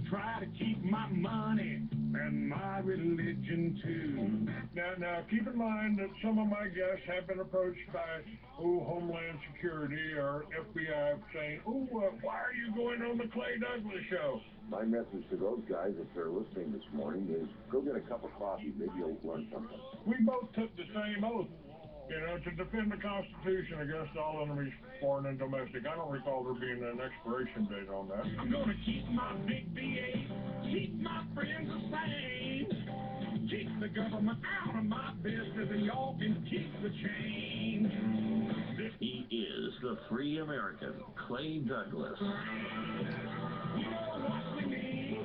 Try to keep my money and my religion too. Now, keep in mind that some of my guests have been approached by, Homeland Security or FBI saying, why are you going on the Clay Douglas show? My message to those guys, if they're listening this morning, is go get a cup of coffee. Maybe you'll learn something. We both took the same oath, to defend the Constitution against all enemies, foreign and domestic. I don't recall there being an expiration date on that. I'm gonna keep my big VA, keep my friends the same, keep the government out of my business, and y'all can keep the change. He is the free American, Clay Douglas. We know what we need,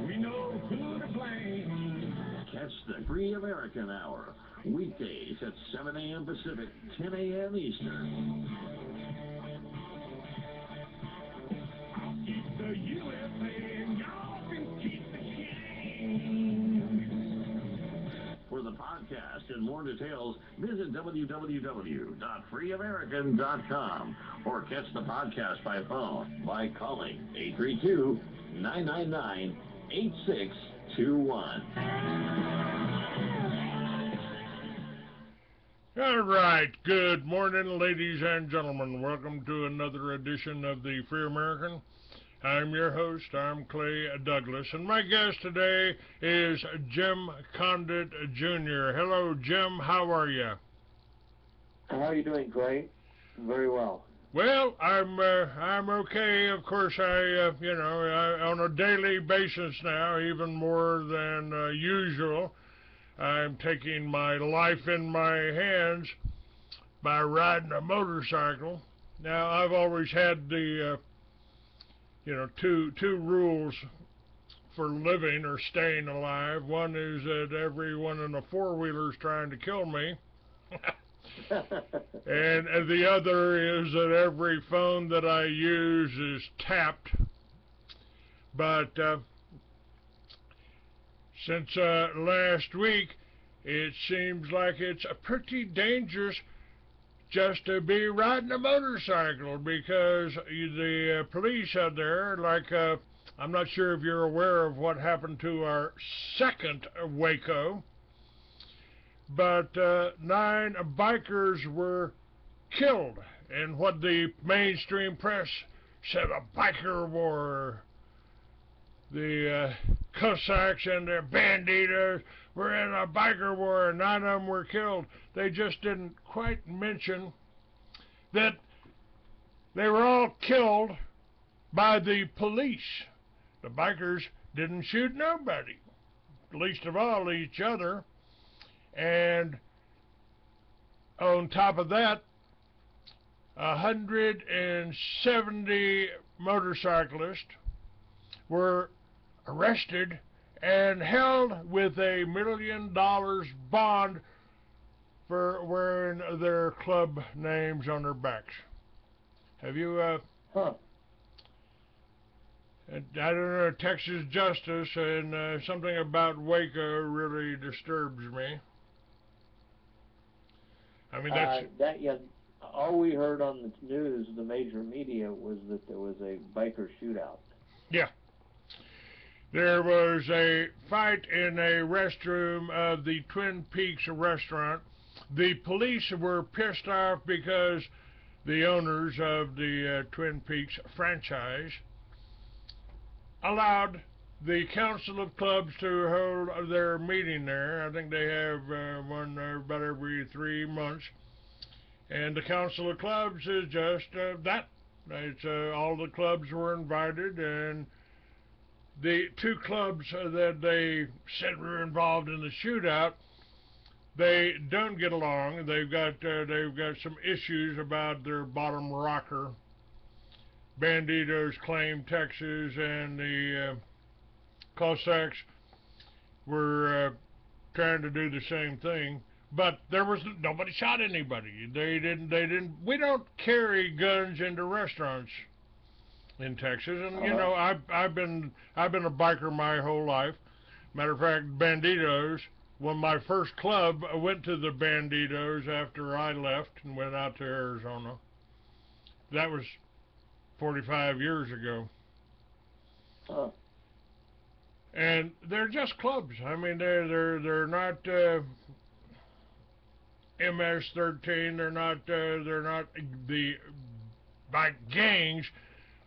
we know who to blame. Catch the Free American Hour, weekdays at 7 a.m. Pacific, 10 a.m. Eastern. I'll keep the USA, and y'all can keep the change. For the podcast and more details, visit www.freeamerican.com or catch the podcast by phone by calling 832-999-8621. All right, good morning, ladies and gentlemen. Welcome to another edition of the Free American. I'm your host, I'm Clay Douglas, and my guest today is Jim Condit, Jr. Hello, Jim, how are you? How are you doing, Clay? Very well. Well, I'm okay. Of course, I on a daily basis now, even more than usual, I'm taking my life in my hands by riding a motorcycle. Now, I've always had the two rules for living or staying alive. One is that everyone in a four-wheeler is trying to kill me. And the other is that every phone that I use is tapped. But since last week, it seems like it's pretty dangerous just to be riding a motorcycle, because the police out there, I'm not sure if you're aware of what happened to our second Waco, but 9 bikers were killed in what the mainstream press said a biker war. The Cossacks and their banditos were in a biker war, and 9 of them were killed. They just didn't quite mention that they were all killed by the police. The bikers didn't shoot nobody, least of all each other. And on top of that, 170 motorcyclists were arrested and held with $1 million bond for wearing their club names on their backs. Have you, I don't know, Texas justice, and something about Waco really disturbs me. I mean, all we heard on the news, the major media, was that there was a biker shootout. Yeah. There was a fight in a restroom of the Twin Peaks restaurant. The police were pissed off because the owners of the Twin Peaks franchise allowed the Council of Clubs to hold their meeting there. I think they have one about every 3 months. And the Council of Clubs is just that. It's all the clubs were invited, and the 2 clubs that they said were involved in the shootout, they don't get along. They've got some issues about their bottom rocker. Banditos claim Texas, and the Cossacks were trying to do the same thing. But there was nobody shot anybody. They didn't. We don't carry guns into restaurants in Texas, and I've been a biker my whole life. Matter of fact, Banditos. When my first club, I went to the Banditos after I left and went out to Arizona. That was 45 years ago. Huh. And they're just clubs. I mean, they're not MS-13. They're not the like gangs.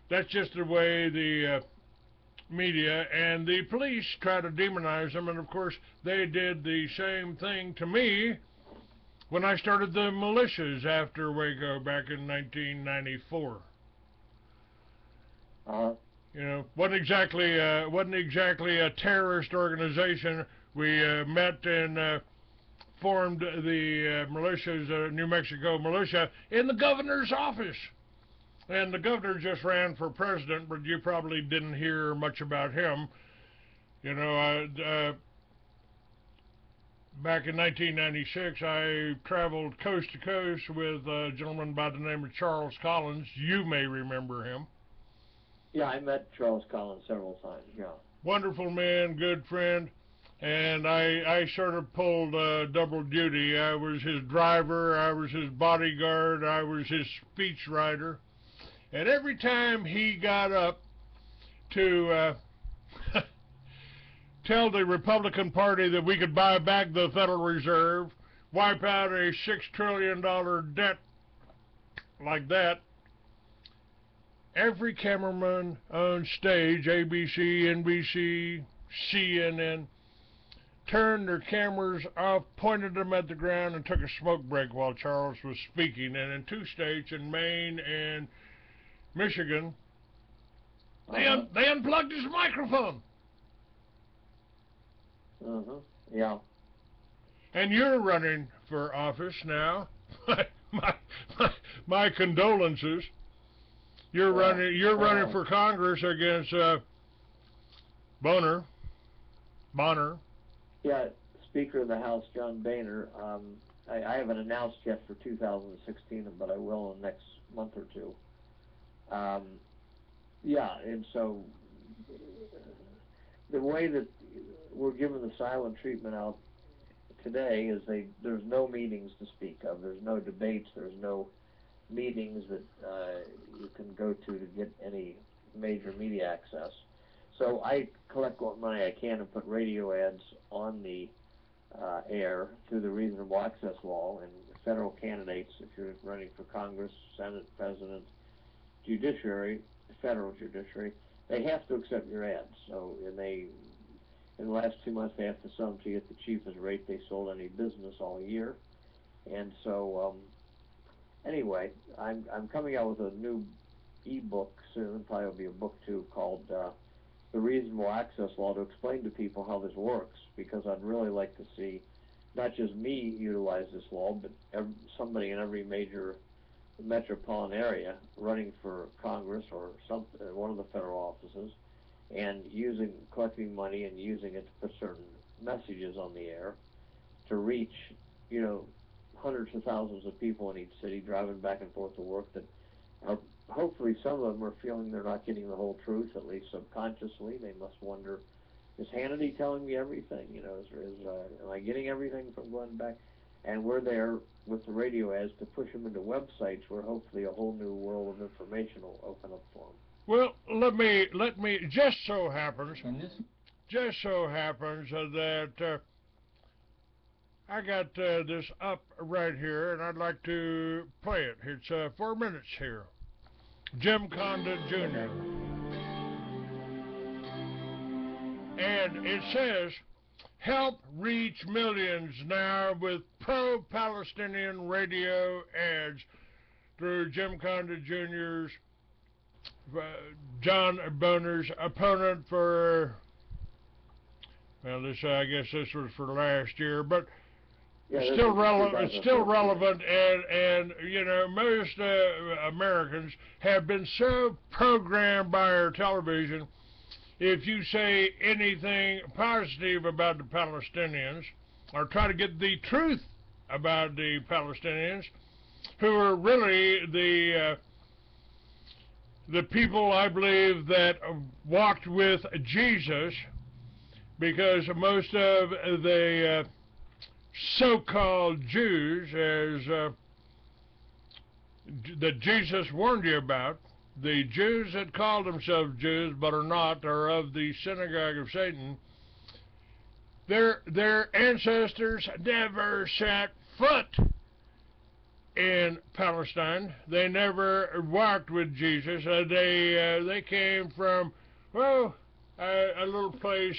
That's just the way the media and the police try to demonize them. And of course, they did the same thing to me when I started the militias after Waco back in 1994. You know, wasn't exactly a terrorist organization. We met and formed the militias, New Mexico militia, in the governor's office. And the governor just ran for president, but you probably didn't hear much about him. You know, back in 1996, I traveled coast to coast with a gentleman by the name of Charles Collins. You may remember him. Yeah, I met Charles Collins several times, yeah. Wonderful man, good friend. And I sort of pulled double duty. I was his driver, I was his bodyguard, I was his speechwriter. And every time he got up to tell the Republican Party that we could buy back the Federal Reserve, wipe out a $6 trillion debt like that, every cameraman on stage, ABC, NBC, CNN, turned their cameras off, pointed them at the ground, and took a smoke break while Charles was speaking. And in 2 states, in Maine and Michigan, they unplugged his microphone. Yeah. And you're running for office now. my condolences. You're running for Congress against Boehner. Yeah, Speaker of the House John Boehner. I haven't announced yet for 2016, but I will in the next month or two. Yeah, and so the way that we're given the silent treatment out today is there's no meetings to speak of. There's no debates. There's no meetings that you can go to get any major media access. So I collect what money I can and put radio ads on the air through the reasonable access law, and federal candidates, if you're running for Congress, Senate, President, Judiciary, federal judiciary, they have to accept your ads. So, and in the last 2 months, they have to sell them to you at the cheapest rate they sold any business all year. And so, anyway, I'm coming out with a new e-book soon, probably will be a book too, called The Reasonable Access Law, to explain to people how this works, because I'd really like to see not just me utilize this law, but somebody in every major metropolitan area running for Congress or one of the federal offices, and collecting money and using it to put certain messages on the air to reach, hundreds of thousands of people in each city driving back and forth to work that are, hopefully some of them are feeling they're not getting the whole truth, at least subconsciously. They must wonder, is Hannity telling me everything? Am I getting everything from going back? And we're there with the radio ads to push them into websites where hopefully a whole new world of information will open up for them. Well, let me. Just so happens that I got this up right here, and I'd like to play it. It's 4 minutes here. Jim Condit Jr. And it says, help reach millions now with pro-Palestinian radio ads through Jim Condit Jr.'s John Boehner's opponent for, well, I guess this was for last year, but it's still relevant. It's still relevant, and most Americans have been so programmed by our television. If you say anything positive about the Palestinians, or try to get the truth about the Palestinians, who are really the people, I believe, that walked with Jesus, because most of the so-called Jews, that Jesus warned you about, the Jews that call themselves Jews but are not, are of the synagogue of Satan, their ancestors never set foot in Palestine. They never walked with Jesus. They came from, well, a little place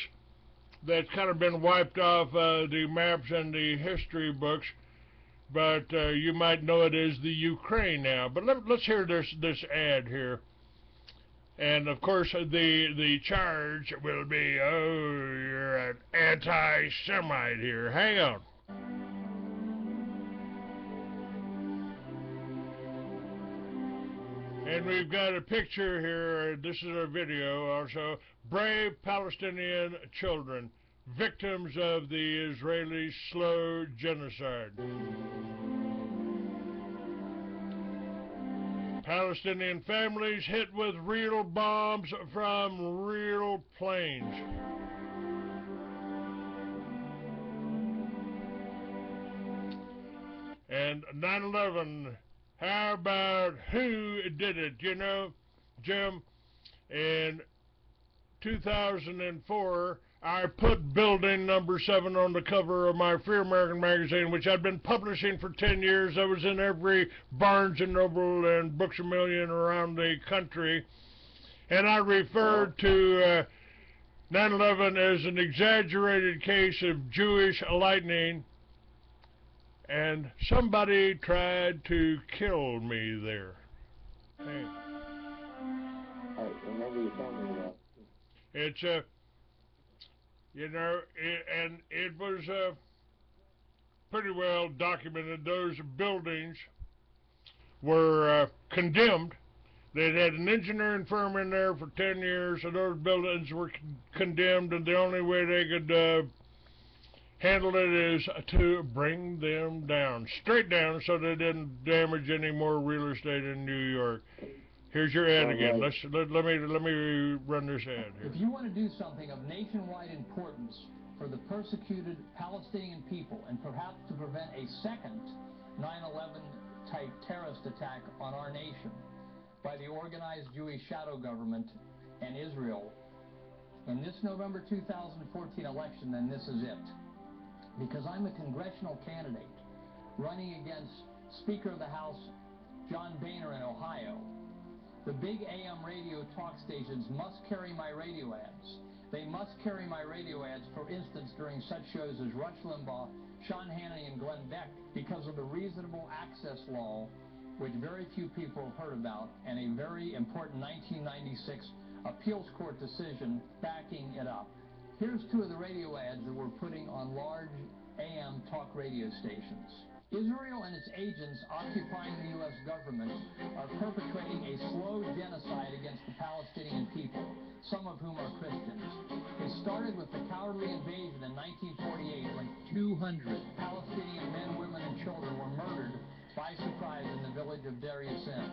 that's kind of been wiped off the maps and the history books, but you might know it as the Ukraine now. But let's hear this ad here. And of course the charge will be, oh, you're an anti-Semite here. Hang on. And we've got a picture here. This is a video also. Brave Palestinian children, victims of the Israeli slow genocide. Palestinian families hit with real bombs from real planes. And 9/11, how about who did it? You know, Jim, in 2004, I put building number 7 on the cover of my Free American magazine, which I'd been publishing for 10 years. I was in every Barnes & Noble and Books A Million around the country. And I referred to 9/11 as an exaggerated case of Jewish lightning. And somebody tried to kill me there. Hey. I remember you telling me that. It's you know, it was pretty well documented. Those buildings were condemned. They'd had an engineering firm in there for 10 years, so those buildings were condemned, and the only way they could handle it is to bring them down, straight down, so they didn't damage any more real estate in New York. Here's your ad again. Let me run this ad here. If you want to do something of nationwide importance for the persecuted Palestinian people and perhaps to prevent a second 9/11 type terrorist attack on our nation by the organized Jewish shadow government and Israel in this November 2014 election, then this is it. Because I'm a congressional candidate running against Speaker of the House John Boehner in Ohio. The big AM radio talk stations must carry my radio ads. They must carry my radio ads, for instance, during such shows as Rush Limbaugh, Sean Hannity, and Glenn Beck, because of the reasonable access law, which very few people have heard about, and a very important 1996 appeals court decision backing it up. Here's 2 of the radio ads that we're putting on large AM talk radio stations. Israel and its agents occupying the U.S. government are perpetrating a slow genocide against the Palestinian people, some of whom are Christians. It started with the cowardly invasion in 1948 when 200 Palestinian men, women, and children were murdered by surprise in the village of Deir Yassin.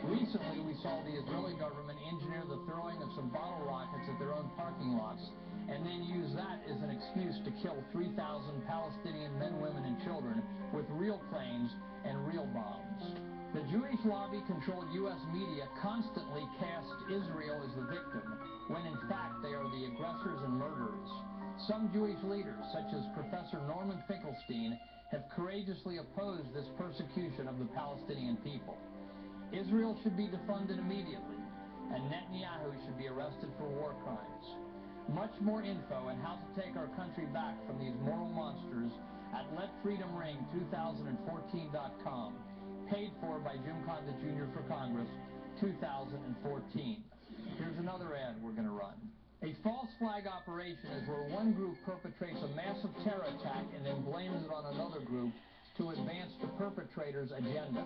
Recently, we saw the Israeli government engineer the throwing of some bottle rockets at their own parking lots and then use that as an excuse to kill 3,000 Palestinian men, women, and children with real planes and real bombs. The Jewish lobby-controlled U.S. media constantly cast Israel as the victim, when in fact they are the aggressors and murderers. Some Jewish leaders, such as Professor Norman Finkelstein, have courageously opposed this persecution of the Palestinian people. Israel should be defunded immediately, and Netanyahu should be arrested for war crimes. Much more info on how to take our country back from these moral monsters at LetFreedomRing2014.com. Paid for by Jim Condit Jr. for Congress, 2014. Here's another ad we're going to run. A false flag operation is where one group perpetrates a massive terror attack and then blames it on another group to advance the perpetrator's agenda.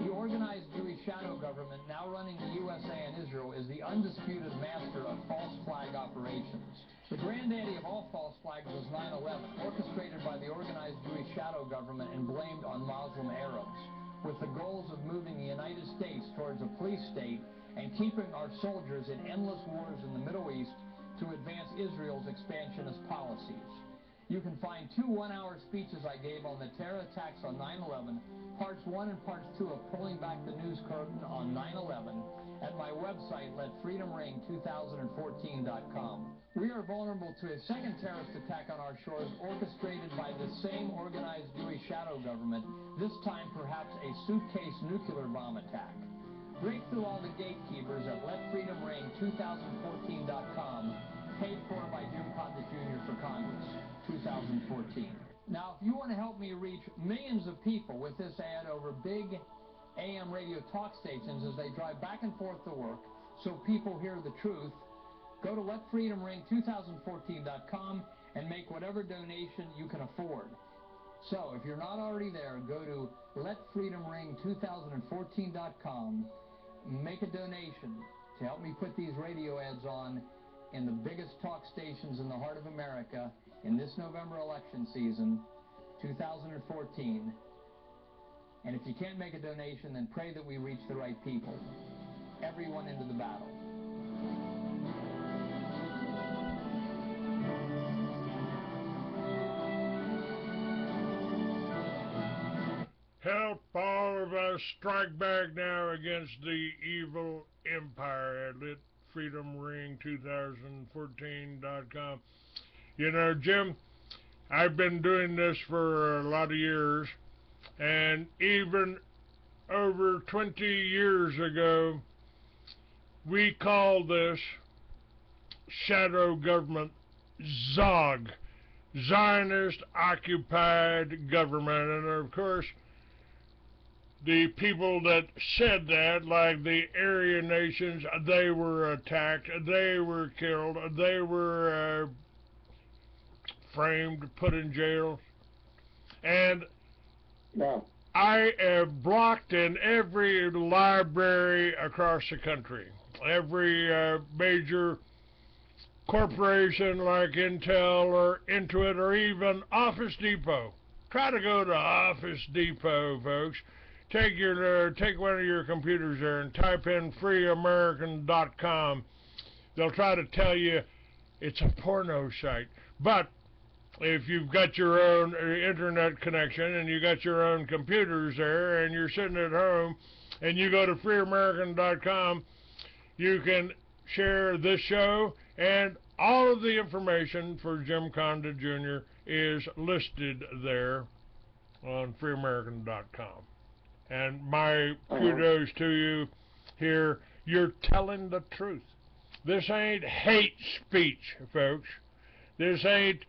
The organized Jewish shadow government now running the USA and Israel is the undisputed master of false flag operations. The granddaddy of all false flags was 9/11, orchestrated by the organized Jewish shadow government and blamed on Muslim Arabs, with the goals of moving the United States towards a police state and keeping our soldiers in endless wars in the Middle East to advance Israel's expansionist policies. You can find 2 one-hour speeches I gave on the terror attacks on 9/11, parts 1 and parts 2 of Pulling Back the News Curtain on 9/11, at my website, LetFreedomRing2014.com. We are vulnerable to a second terrorist attack on our shores orchestrated by the same organized Jewish shadow government, this time perhaps a suitcase nuclear bomb attack. Break through all the gatekeepers at LetFreedomRing2014.com, paid for by Jim Condit Jr. for Congress, 2014. Now, if you want to help me reach millions of people with this ad over big AM radio talk stations as they drive back and forth to work so people hear the truth, go to LetFreedomRing2014.com and make whatever donation you can afford. So, if you're not already there, go to LetFreedomRing2014.com, make a donation to help me put these radio ads on in the biggest talk stations in the heart of America in this November election season, 2014. And if you can't make a donation, then pray that we reach the right people. Everyone into the battle. Help all of us strike back now against the evil empire at LetFreedomRing2014.com. You know, Jim, I've been doing this for a lot of years, and even over 20 years ago, we called this shadow government ZOG, Zionist Occupied Government. And of course, the people that said that, like the Aryan nations, they were attacked, they were killed, they were framed, put in jail. And No. I have blocked in every library across the country, every major corporation like Intel or Intuit or even Office Depot. Try to go to Office Depot, folks. Take one of your computers there and type in freeamerican.com. They'll try to tell you it's a porno site, but if you've got your own internet connection and you got your own computers there and you're sitting at home and you go to freeamerican.com, you can share this show, and all of the information for Jim Condit Jr. is listed there on freeamerican.com. And my kudos to you here. You're telling the truth. This ain't hate speech, folks. This ain't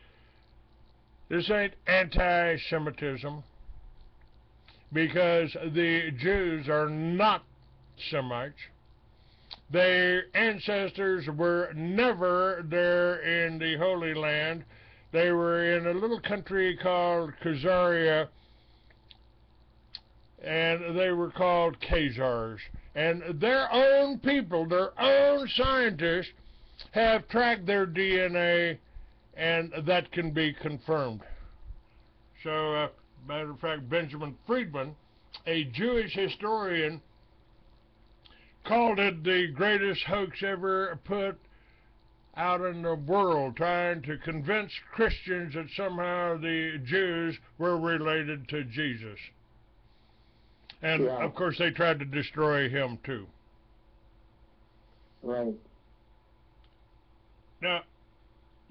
anti-Semitism, because the Jews are not Semites. Their ancestors were never there in the Holy Land. They were in a little country called Khazaria, and they were called Khazars. And their own people, their own scientists, have tracked their DNA, and that can be confirmed. So, matter of fact, Benjamin Friedman, a Jewish historian, called it the greatest hoax ever put out in the world, trying to convince Christians that somehow the Jews were related to Jesus. And, of course, they tried to destroy him, too. Right. Now,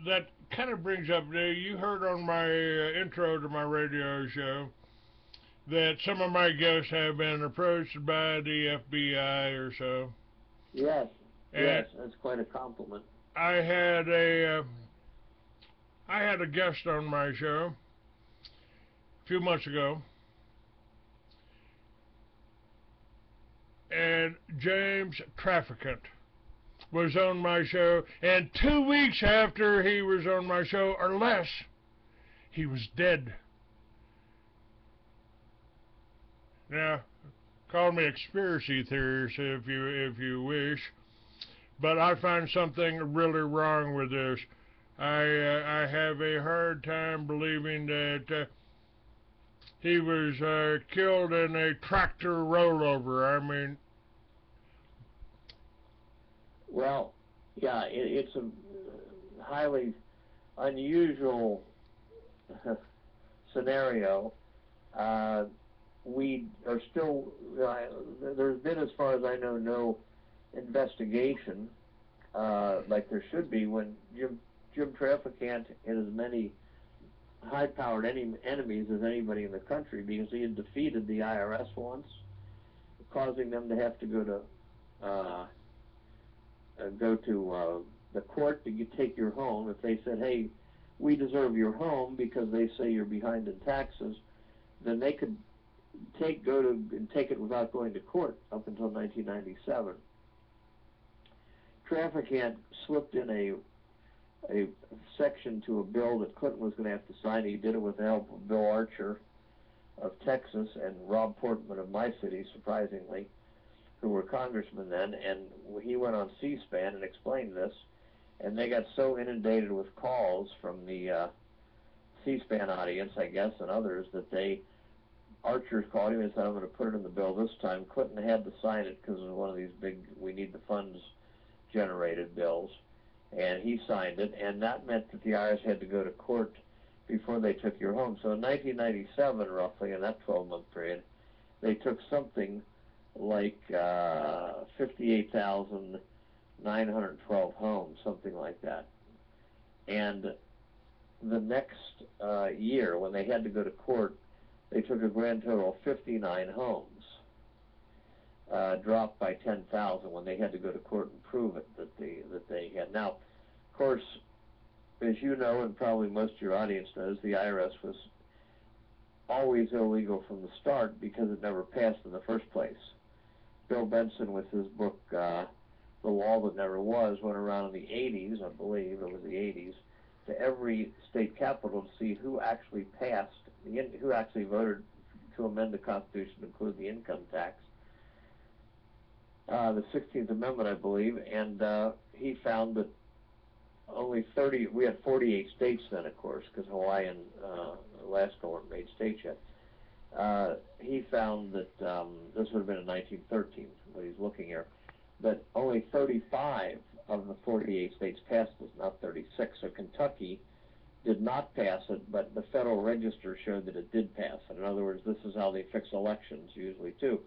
that kind of brings up, you heard on my intro to my radio show that some of my guests have been approached by the FBI or so. Yes, and yes, that's quite a compliment. I had a guest on my show a few months ago, and James Trafficant was on my show, and 2 weeks after he was on my show, or less, he was dead. Now, call me a conspiracy theorist if you wish, but I find something really wrong with this. I have a hard time believing that he was killed in a tractor rollover. I mean, well, yeah, it's a highly unusual scenario, we are still, there's been, as far as I know, no investigation like there should be when Jim Traficant had as many high-powered enemies as anybody in the country, because he had defeated the IRS once, causing them to have to go to the court to take your home. If they said, hey, we deserve your home because they say you're behind in taxes, then they could take it without going to court up until 1997. Traficant slipped in a section to a bill that Clinton was going to have to sign. He did it with the help of Bill Archer of Texas and Rob Portman of my city, surprisingly, who were congressmen then, and he went on C-SPAN and explained this, and they got so inundated with calls from the C-SPAN audience, I guess, and others, that Archer called him and said, I'm going to put it in the bill this time. Clinton had to sign it because it was one of these big, we need the funds generated bills, and he signed it, and that meant that the IRS had to go to court before they took your home. So in 1997, roughly, in that 12-month period, they took something like 58,912 homes, something like that. And the next year, when they had to go to court, they took a grand total of 59 homes, dropped by 10,000 when they had to go to court and prove it that they had. Now, of course, as you know, and probably most of your audience knows, the IRS was always illegal from the start because it never passed in the first place. Bill Benson, with his book, The Law That Never Was, went around in the 80s, I believe, it was the 80s, to every state capital to see who actually passed, who actually voted to amend the Constitution to include the income tax, the 16th Amendment, I believe, and he found that only 30, we had 48 states then, of course, because Hawaii and Alaska weren't made states yet. He found that, this would have been in 1913, what he's looking here, that only 35 of the 48 states passed this, not 36. So Kentucky did not pass it, but the Federal Register showed that it did pass it. In other words, this is how they fix elections usually too.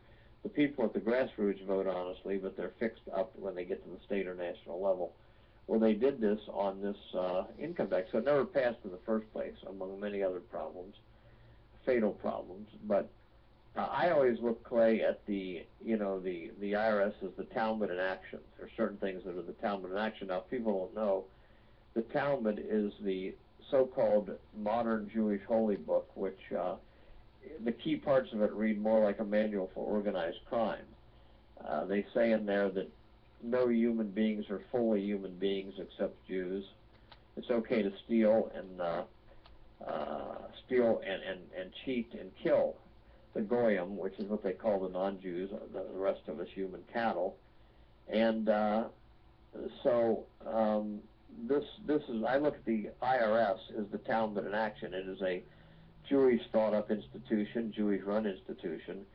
The people at the grassroots vote honestly, but they're fixed up when they get to the state or national level. Well, they did this on this income tax, so it never passed in the first place, among many other problems, fatal problems. But I always look, Clay, at the IRS as the Talmud in action. There are certain things that are the Talmud in action. Now, people don't know, the Talmud is the so-called modern Jewish holy book, which the key parts of it read more like a manual for organized crime. They say in there that no human beings are fully human beings except Jews. It's okay to steal and cheat and kill the goyim, which is what they call the non-Jews, the rest of us human cattle. And this is, I look at the IRS as the Talmud in action. It is a Jewish thought-up institution, Jewish-run institution,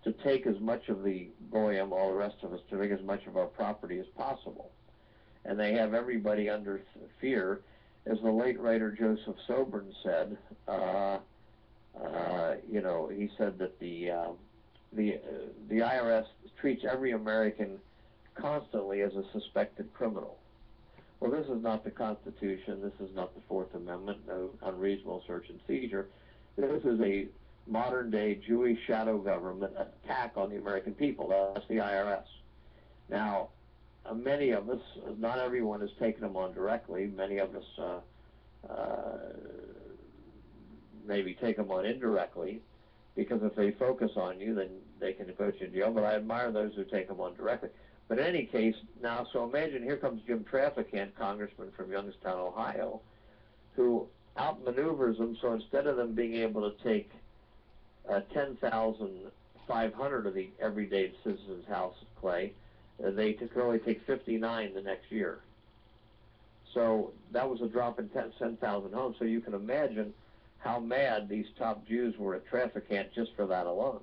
to take as much of the goyim, all the rest of us, to take as much of our property as possible. And they have everybody under fear. As the late writer Joseph Sobran said, he said that the IRS treats every American constantly as a suspected criminal. Well, this is not the Constitution. This is not the Fourth Amendment, no unreasonable search and seizure. This is a modern-day Jewish shadow government attack on the American people. That's the IRS. Now, many of us, not everyone has taken them on directly. Many of us maybe take them on indirectly, because if they focus on you, then they can put you in jail. But I admire those who take them on directly. But in any case, now, so imagine here comes Jim Traficant, congressman from Youngstown, Ohio, who outmaneuvers them. So instead of them being able to take 10,500 of the everyday citizens' houses, Clay, they could only take 59 the next year. So that was a drop in 10,000 homes. So you can imagine how mad these top Jews were at Traficant just for that alone.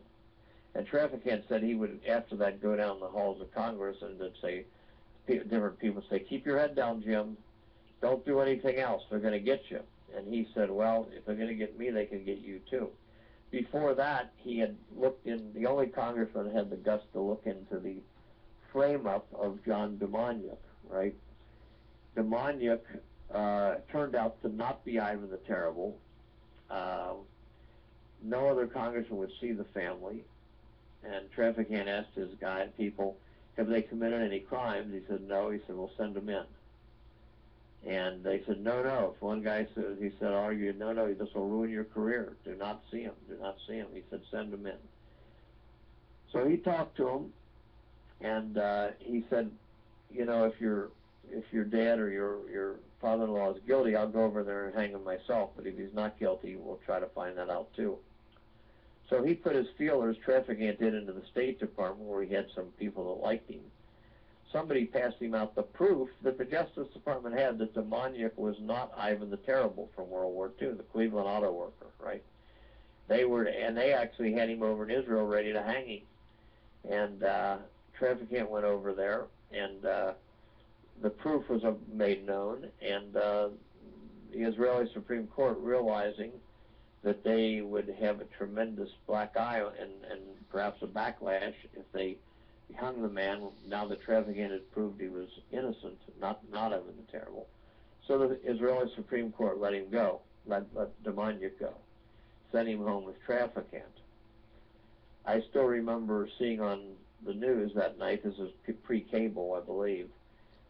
And Traficant said he would, after that, go down the halls of Congress and then say, different people say, keep your head down, Jim. Don't do anything else. They're going to get you. And he said, well, if they're going to get me, they can get you too. Before that, he had looked in, the only congressman had the guts to look into the frame-up of John Demoniuk, right? Demoniuk turned out to not be Ivan the Terrible. No other congressman would see the family. And Traficant asked his people, have they committed any crimes? He said, no. He said, well, send them in. And they said, no, no. If one guy said, he said, argued, no, no, this will ruin your career. Do not see him. Do not see him. He said, send him in. So he talked to him, and he said, you know, if your dad or your father-in-law is guilty, I'll go over there and hang him myself. But if he's not guilty, we'll try to find that out too. So he put his feelers, Traficant did, into the State Department, where he had some people that liked him. Somebody passed him out the proof that the Justice Department had that Demoniuk was not Ivan the Terrible from World War II, the Cleveland auto worker, right? They actually had him over in Israel ready to hang him. And Traficant went over there, and the proof was made known, and the Israeli Supreme Court, realizing that they would have a tremendous black eye and perhaps a backlash if they hung the man, now that Traficant had proved he was innocent, not Ivan the Terrible. So the Israeli Supreme Court let him go, let Demoniuk go, sent him home with Traficant. I still remember seeing on the news that night, this is pre-cable, I believe,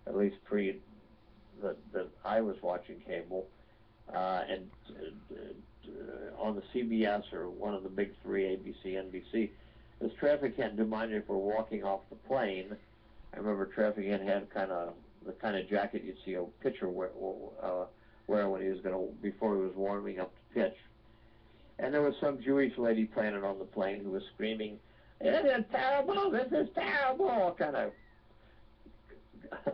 at least that I was watching cable, and on the CBS or one of the big three, ABC, NBC, as Traficant and Demoniuk were walking off the plane. I remember Traficant had the kind of jacket you'd see a pitcher wear when he was before he was warming up to pitch. And there was some Jewish lady planted on the plane who was screaming, "This is terrible! This is terrible!" kind of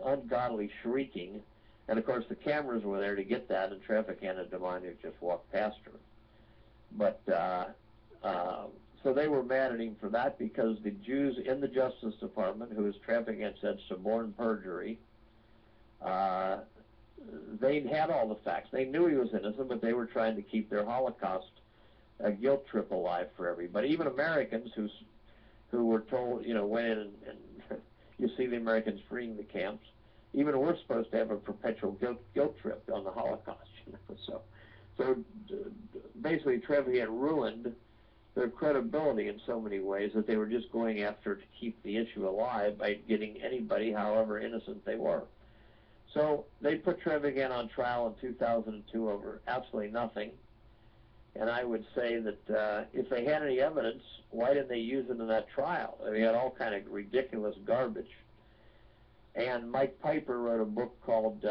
ungodly shrieking. And of course the cameras were there to get that, and Traficant and Demoniuk just walked past her. But so they were mad at him for that, because the Jews in the Justice Department, who, as Traficant said, suborned perjury, they had all the facts. They knew he was innocent, but they were trying to keep their Holocaust guilt trip alive for everybody. Even Americans who were told, you know, went in and you see the Americans freeing the camps. Even we're supposed to have a perpetual guilt trip on the Holocaust, you know. So basically, Traficant ruined their credibility in so many ways that they were just going after to keep the issue alive by getting anybody, however innocent they were. So they put Traficant on trial in 2002 over absolutely nothing. And I would say that if they had any evidence, why didn't they use it in that trial? They had all kind of ridiculous garbage. And Mike Piper wrote a book called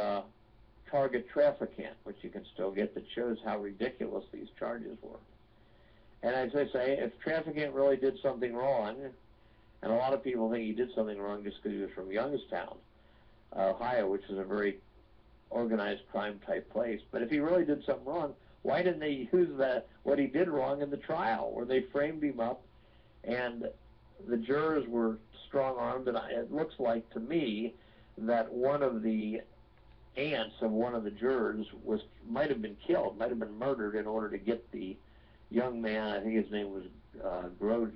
Target Traficant, which you can still get, that shows how ridiculous these charges were. And as I say, if Traficant really did something wrong, and a lot of people think he did something wrong just because he was from Youngstown, Ohio, which is a very organized crime type place, but if he really did something wrong, why didn't they use what he did wrong in the trial, where they framed him up and the jurors were strong-armed? And it looks like to me that one of the aunts of one of the jurors might have been killed, might have been murdered in order to get the young man, I think his name was Groden.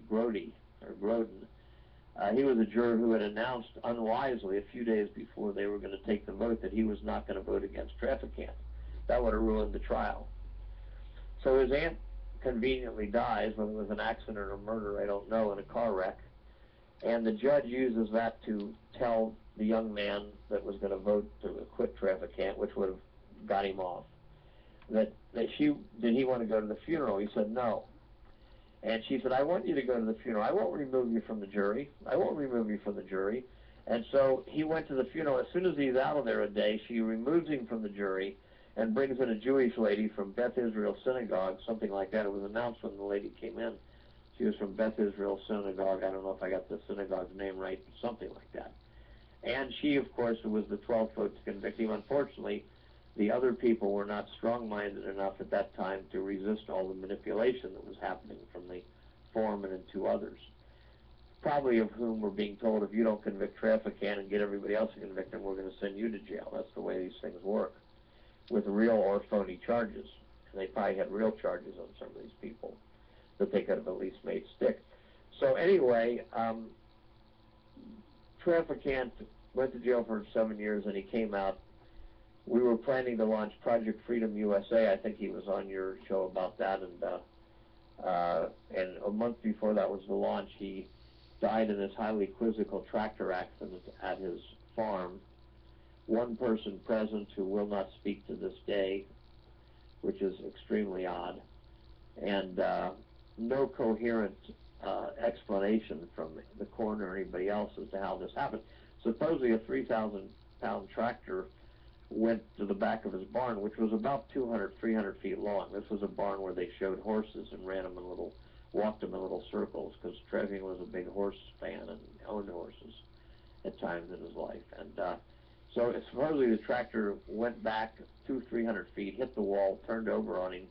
He was a juror who had announced unwisely a few days before they were going to take the vote that he was not going to vote against Traficant. That would have ruined the trial. So his aunt conveniently dies, whether it was an accident or a murder, I don't know, in a car wreck. And the judge uses that to tell the young man that was going to vote to acquit Traficant, which would have got him off, did he want to go to the funeral? He said no. And she said, I want you to go to the funeral. I won't remove you from the jury. I won't remove you from the jury. And so he went to the funeral. As soon as he's out of there a day, she removes him from the jury and brings in a Jewish lady from Beth Israel Synagogue, something like that. It was announced when the lady came in. She was from Beth Israel Synagogue. I don't know if I got the synagogue's name right, something like that. And she, of course, was the 12th vote to convict him. Unfortunately, the other people were not strong-minded enough at that time to resist all the manipulation that was happening from the foreman and two others, probably of whom were being told, if you don't convict Traficant and get everybody else to convict him, we're going to send you to jail. That's the way these things work. with real or phony charges. And they probably had real charges on some of these people that they could have at least made stick. So anyway, Traficant went to jail for 7 years, and he came out. We were planning to launch Project Freedom USA. I think he was on your show about that, and a month before that was the launch, he died in this highly quizzical tractor accident at his farm. One person present who will not speak to this day, which is extremely odd, and no coherent explanation from the coroner or anybody else as to how this happened. Supposedly a 3,000-pound tractor went to the back of his barn, which was about 200, 300 feet long. This was a barn where they showed horses and walked them in little circles, because Trevian was a big horse fan and owned horses at times in his life. And so supposedly the tractor went back 200-300 feet, hit the wall, turned over on him.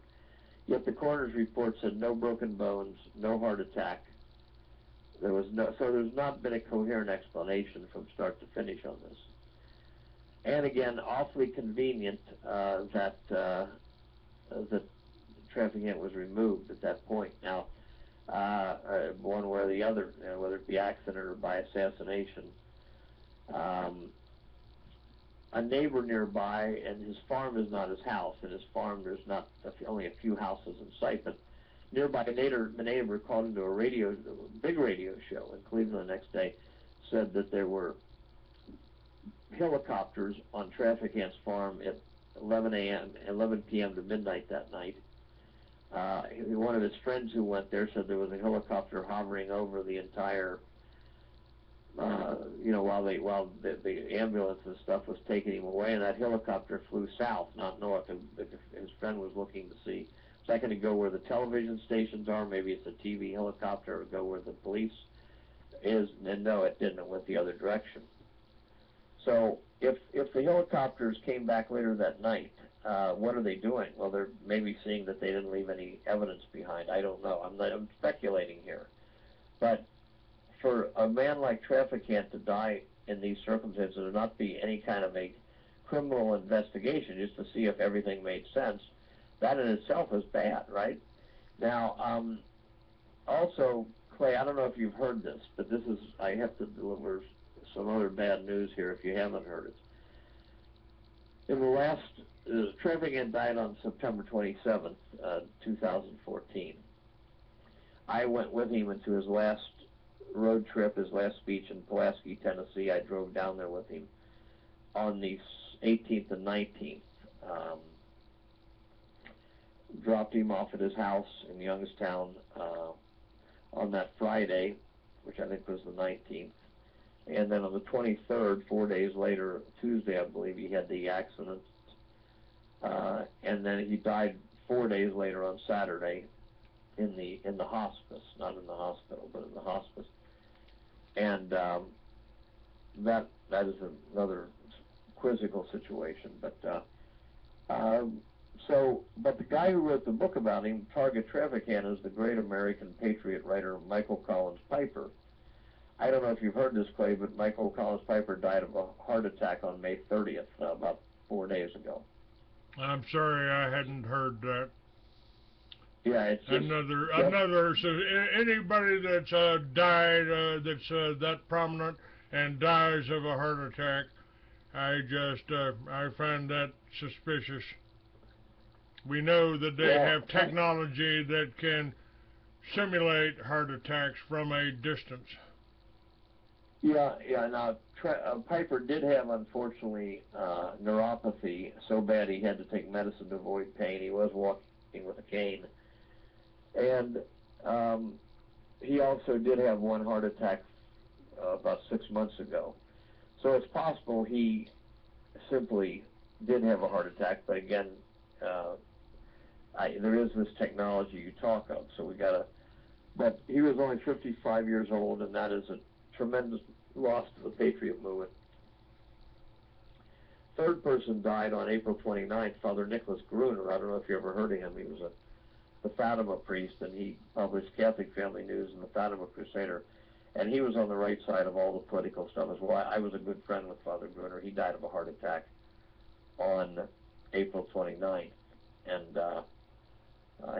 Yet the coroner's report said no broken bones, no heart attack. So there's not been a coherent explanation from start to finish on this. And again, awfully convenient that Traficant was removed at that point. Now, one way or the other, whether it be accident or by assassination. A neighbor nearby, and his farm is not his house. In his farm, there's not only a few houses in sight, but nearby a neighbor called into a big radio show in Cleveland the next day, said that there were helicopters on Traficant's farm at 11 p.m. to midnight that night. One of his friends who went there said there was a helicopter hovering over the entire, while the ambulance and stuff was taking him away, and that helicopter flew south, not north. His friend was looking to see, is that going to go where the television stations are? Maybe it's a TV helicopter, or go where the police is? And no, it didn't. It went the other direction. So if the helicopters came back later that night, what are they doing? Well, they're maybe seeing that they didn't leave any evidence behind. I don't know. I'm speculating here. But for a man like Traficant to die in these circumstances and not be any kind of a criminal investigation just to see if everything made sense, that in itself is bad, right? Now, also, Clay, I don't know if you've heard this, but I have to deliver some other bad news here if you haven't heard it. In the last, Traficant died on September 27th, 2014. I went with him into his last road trip, his last speech in Pulaski, Tennessee. I drove down there with him on the 18th and 19th. Dropped him off at his house in Youngstown on that Friday, which I think was the 19th. And then on the 23rd, 4 days later, Tuesday, I believe, he had the accident. And then he died 4 days later on Saturday in the hospice, not in the hospital, but in the hospice. And that is another quizzical situation. But but the guy who wrote the book about him, Target Traficant, is the great American patriot writer Michael Collins Piper. I don't know if you've heard this, Clay, but Michael Collins Piper died of a heart attack on May 30th, about 4 days ago. I'm sorry, I hadn't heard that. Yeah, it's just, another. So anybody that's died, that's that prominent and dies of a heart attack, I find that suspicious. We know that they have technology that can simulate heart attacks from a distance. Yeah. Now, Piper did have, unfortunately, neuropathy so bad he had to take medicine to avoid pain. He was walking with a cane. And he also did have one heart attack about 6 months ago. So it's possible he simply did have a heart attack, but again, there is this technology you talk of, so we got to, but he was only 55 years old, and that is a tremendous loss to the Patriot movement. Third person died on April 29th, Father Nicholas Gruner. I don't know if you ever heard of him. He was the Fatima priest, and he published Catholic Family News and the Fatima Crusader, and he was on the right side of all the political stuff as well. I was a good friend with Father Gruner. He died of a heart attack on April 29th. And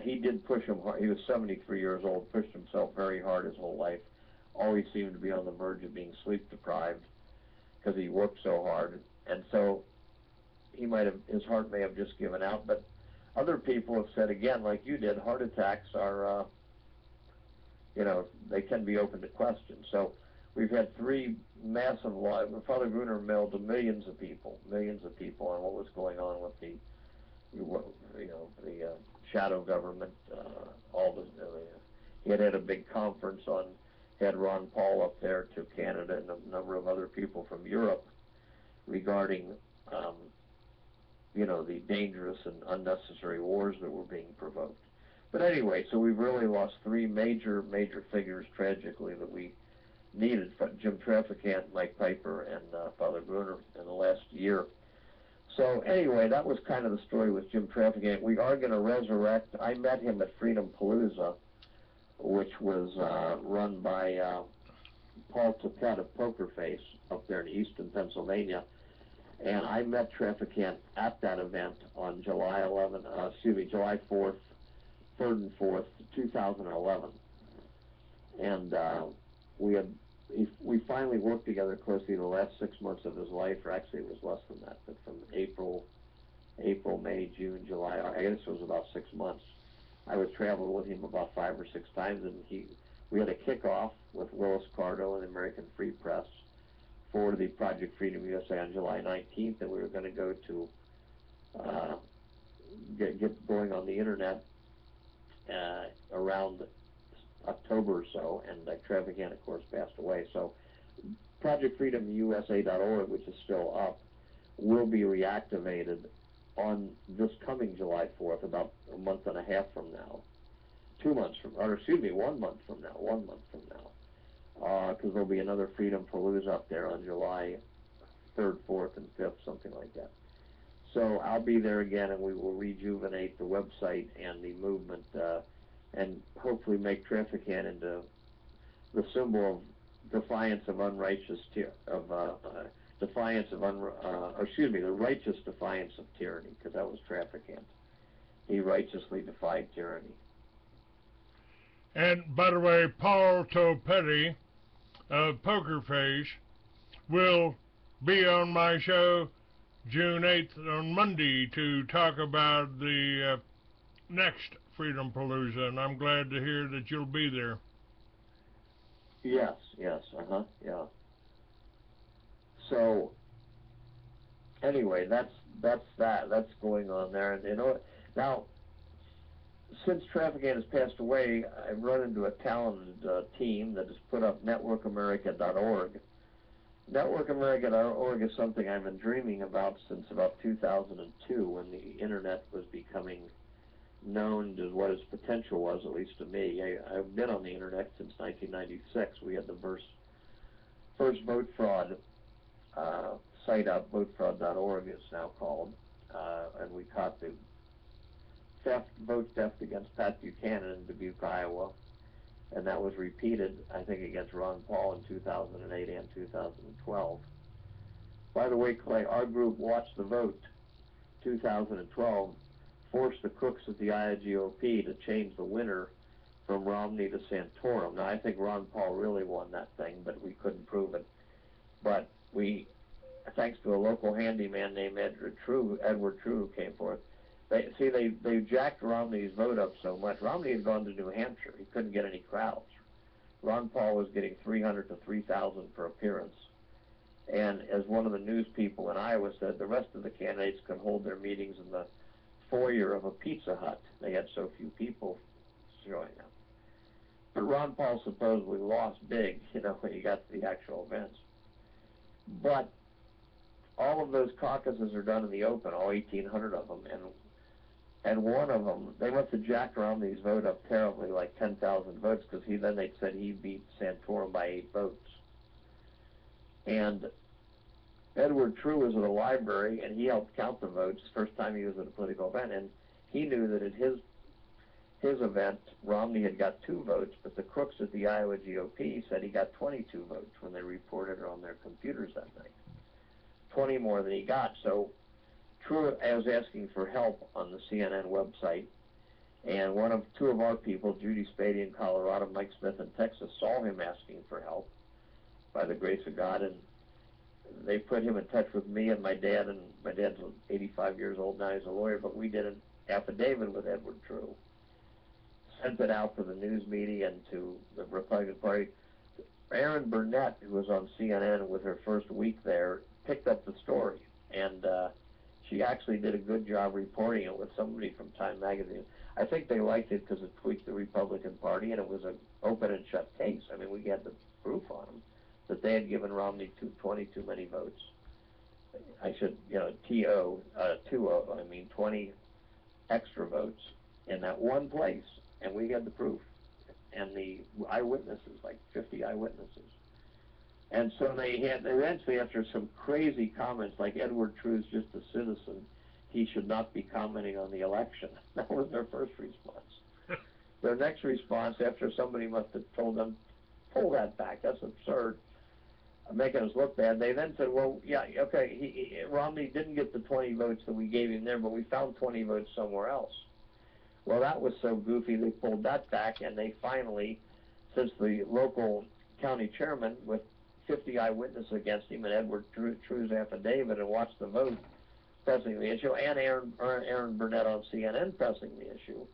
he did push him hard. He was 73 years old, pushed himself very hard his whole life. Always seemed to be on the verge of being sleep deprived because he worked so hard. And so his heart may have just given out. But other people have said, again, like you did, heart attacks are, they can be open to question. So we've had 3 massive lives. Father Boehner mailed to millions of people on what was going on with the shadow government. He had a big conference had Ron Paul up there to Canada and a number of other people from Europe regarding, the dangerous and unnecessary wars that were being provoked. But anyway, so we've really lost 3 major figures tragically that we needed: Jim Traficant, Mike Piper, and Father Boehner in the last year. So anyway, that was kind of the story with Jim Traficant. We are going to resurrect. I met him at Freedom Palooza, which was run by Paul Toppett of Poker Face up there in Easton, Pennsylvania. And I met Traficant at that event on July 4th, 3rd and 4th, 2011. And we finally worked together closely the last 6 months of his life, or actually it was less than that, but from April, May, June, July, I guess it was about 6 months. I was traveling with him about 5 or 6 times, and we had a kickoff with Willis Cardo and the American Free Press for the Project Freedom USA on July 19th, and we were going to go to get going on the internet around October or so, and Traficant, of course, passed away. So ProjectFreedomUSA.org, which is still up, will be reactivated on this coming July 4th, about a month and a half from now. 1 month from now. Because there'll be another Freedom Palooza up there on July 3rd, 4th, and 5th, something like that. So I'll be there again, and we will rejuvenate the website and the movement, and hopefully make Traficant into the symbol of defiance of unrighteous the righteous defiance of tyranny, because that was Traficant. He righteously defied tyranny. And by the way, Paul Toppett of Poker Face will be on my show June 8th on Monday to talk about the next Freedom Palooza, and I'm glad to hear that you'll be there. Yes, yeah. So anyway, that's going on there, and now, since Traficant has passed away, I've run into a talented team that has put up NetworkAmerica.org. NetworkAmerica.org is something I've been dreaming about since about 2002, when the internet was becoming known as what its potential was, at least to me. I've been on the internet since 1996. We had the first vote fraud site up, votefraud.org it's now called, and we caught the vote theft against Pat Buchanan in Dubuque, Iowa, and that was repeated, I think, against Ron Paul in 2008 and 2012. By the way, Clay, our group, Watch the Vote 2012, forced the crooks at the IGOP to change the winner from Romney to Santorum. Now, I think Ron Paul really won that thing, but we couldn't prove it. But we, thanks to a local handyman named Edward True, who came forth, they jacked Romney's vote up so much. Romney had gone to New Hampshire. He couldn't get any crowds. Ron Paul was getting 300 to 3,000 per appearance. And as one of the news people in Iowa said, the rest of the candidates could hold their meetings in the foyer of a Pizza Hut. They had so few people showing up. But Ron Paul supposedly lost big, when he got to the actual events. But all of those caucuses are done in the open, all 1,800 of them, and one of them, they must have jacked Romney's vote up terribly, like 10,000 votes, because then they said he beat Santorum by 8 votes. And Edward True was at a library, and he helped count the votes the first time he was at a political event, and he knew that at his event, Romney had got 2 votes, but the crooks at the Iowa GOP said he got 22 votes when they reported it on their computers that night. 20 more than he got. So I was asking for help on the CNN website, and two of our people, Judy Spady in Colorado, Mike Smith in Texas, saw him asking for help by the grace of God, and they put him in touch with me and my dad, and my dad's 85 years old now, he's a lawyer, but we did an affidavit with Edward True, sent it out to the news media and to the Republican Party. Erin Burnett, who was on CNN with her first week there, picked up the story, and she actually did a good job reporting it with somebody from Time Magazine. I think they liked it because it tweaked the Republican Party, and it was an open and shut case. I mean, we had the proof on them that they had given Romney 20 too many votes. I should, 2-0, I mean 20 extra votes in that one place, and we had the proof. And the eyewitnesses, like 50 eyewitnesses. And so they eventually, after some crazy comments, like Edward True's just a citizen, he should not be commenting on the election. That was their first response. Their next response, after somebody must have told them, pull that back, that's absurd, making us look bad, they then said, well, yeah, okay, Romney didn't get the 20 votes that we gave him there, but we found 20 votes somewhere else. Well, that was so goofy, they pulled that back, and they finally, since the local county chairman with 50 eyewitnesses against him and Edward True's affidavit and watched the vote pressing the issue, and Erin Burnett on CNN pressing the issue,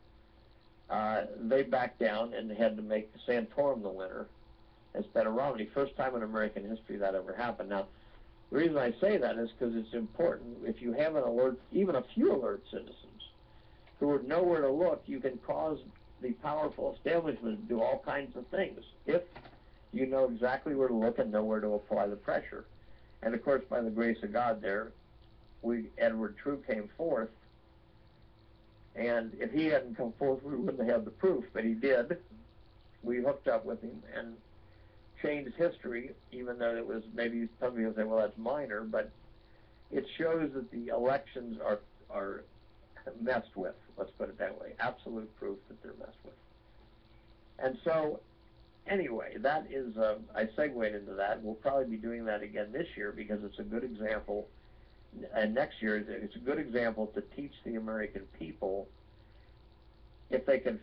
they backed down and had to make Santorum the winner instead of Romney. First time in American history that ever happened. Now, the reason I say that is because it's important. If you have an alert, even a few alert citizens, who would know where to look, you can cause the powerful establishment to do all kinds of things if you know exactly where to look and know where to apply the pressure. And of course, by the grace of God there, Edward True came forth, and if he hadn't come forth, we wouldn't have had the proof, but he did. We hooked up with him and changed history, even though it was, maybe some people say, well, that's minor, but it shows that the elections are messed with, let's put it that way, absolute proof that they're messed with. And so, anyway, that is, I segued into that. We'll probably be doing that again this year because it's a good example, and next year it's a good example to teach the American people if they can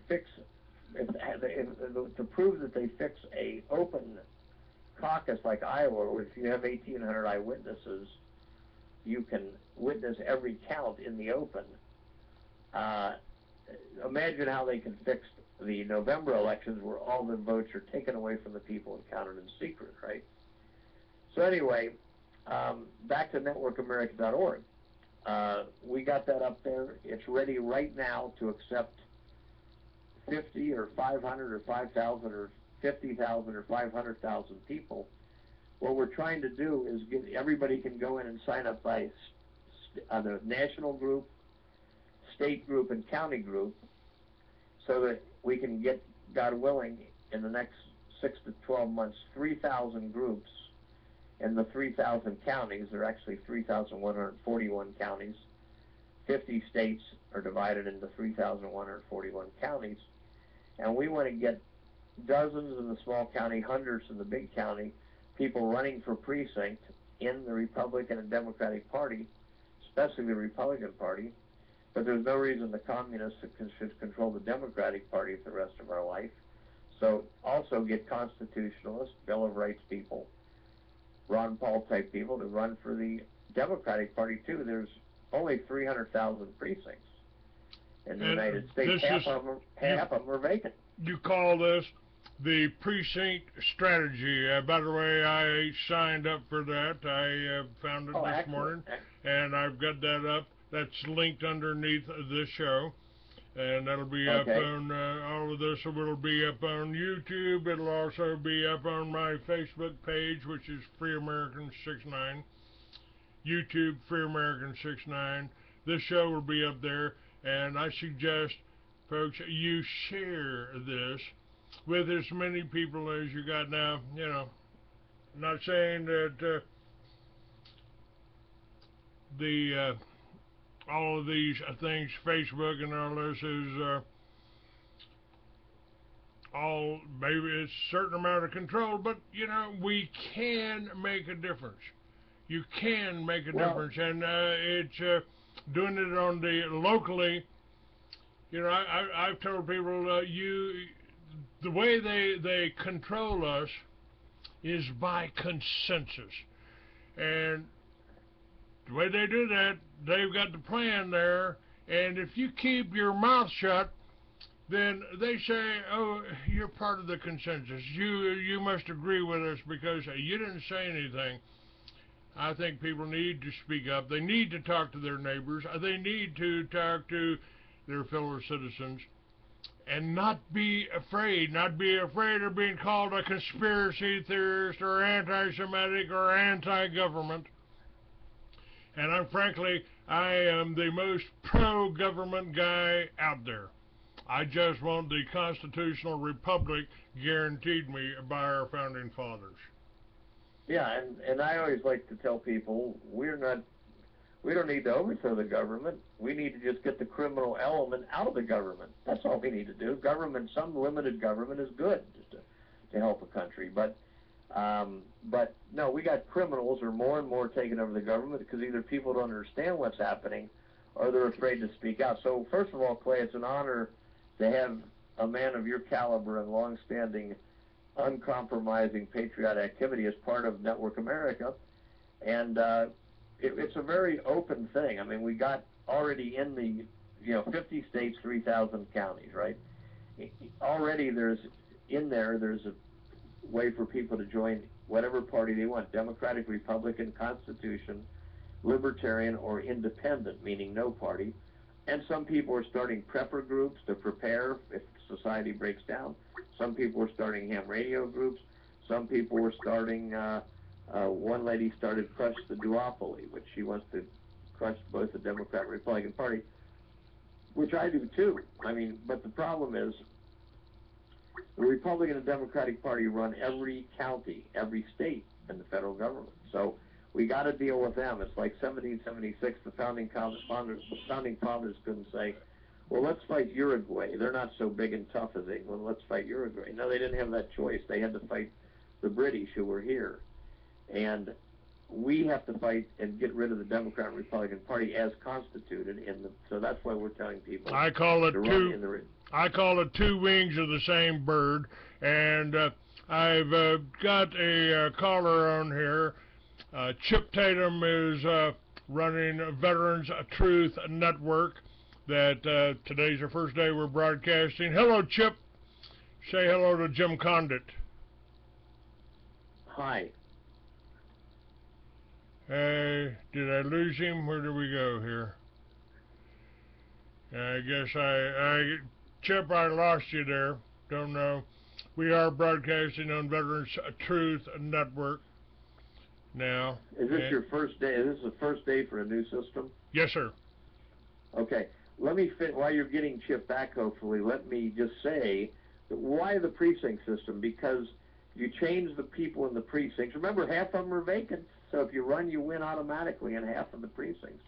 to prove that they fix a open caucus like Iowa, where if you have 1,800 eyewitnesses, you can witness every count in the open. Imagine how they can fix the November elections where all the votes are taken away from the people and counted in secret, right? So anyway, back to networkamerica.org. We got that up there. It's ready right now to accept 50 or 500 or 5,000 or 50,000 or 500,000 people. What we're trying to do is everybody can go in and sign up by the national group, state group, and county group, so that we can get, God willing, in the next 6 to 12 months, 3,000 groups in the 3,000 counties. There are actually 3,141 counties. 50 states are divided into 3,141 counties. And we want to get dozens in the small county, hundreds in the big county, people running for precinct in the Republican and Democratic Party, especially the Republican Party. But there's no reason the communists should control the Democratic Party for the rest of our life. So also get constitutionalists, Bill of Rights people, Ron Paul type people to run for the Democratic Party too. There's only 300,000 precincts in the United States. Half of them are vacant. You call this the precinct strategy. By the way, I signed up for that. I found it this morning, and I've got that up. That's linked underneath this show, and that'll be up on all of this. Will be up on YouTube. It'll also be up on my Facebook page, which is Free American 69. YouTube Free American 69. This show will be up there, and I suggest, folks, you share this with as many people as you got now. You know, I'm not saying that all of these things, Facebook and all this, is all, maybe it's a certain amount of control, but, you know, we can make a difference. You can make a difference, and doing it on the locally. You know, I've told people the way they control us is by consensus, and the way they do that, they've got the plan there, and if you keep your mouth shut, then they say, oh, you're part of the consensus. You must agree with us because you didn't say anything. I think people need to speak up. They need to talk to their neighbors. They need to talk to their fellow citizens and not be afraid of being called a conspiracy theorist or anti-Semitic or anti-government. And frankly, I am the most pro-government guy out there. I just want the constitutional republic guaranteed me by our founding fathers. Yeah, and I always like to tell people we don't need to overthrow the government. We need to just get the criminal element out of the government. That's all we need to do. Government, some limited government is good just to help a country. But no, we got criminals are more and more taking over the government because either people don't understand what's happening or they're afraid to speak out. So first of all, Clay, it's an honor to have a man of your caliber and long-standing, uncompromising patriotic activity as part of Network America. And it's a very open thing. I mean, we got already in the 50 states, 3,000 counties, right? Already there's a way for people to join whatever party they want, Democratic, Republican, Constitution, Libertarian, or Independent, meaning no party. And some people are starting prepper groups to prepare if society breaks down. Some people are starting ham radio groups. Some people are starting, one lady started Crush the Duopoly, which she wants to crush both the Democrat and Republican Party, which I do too. I mean, but the problem is the Republican and Democratic Party run every county, every state in the federal government. So we got to deal with them. It's like 1776, the founding fathers couldn't say, well, let's fight Uruguay. They're not so big and tough as England. Let's fight Uruguay. No, they didn't have that choice. They had to fight the British who were here. And we have to fight and get rid of the Democrat and Republican Party as constituted. So that's why we're telling people I call it two wings of the same bird. And I've got a caller on here. Chip Tatum is running Veterans Truth Network. That today's the first day we're broadcasting. Hello, Chip. Say hello to Jim Condit. Hi. Hey, did I lose him? Where did we go here? I guess Chip, I lost you there. Don't know. We are broadcasting on Veterans Truth Network now. Is this your first day? Is this the first day for a new system? Yes, sir. Okay. Let me while you're getting Chip back, hopefully, let me just say why the precinct system? Because you change the people in the precincts. Remember, half of them are vacant, so if you run, you win automatically in half of the precincts.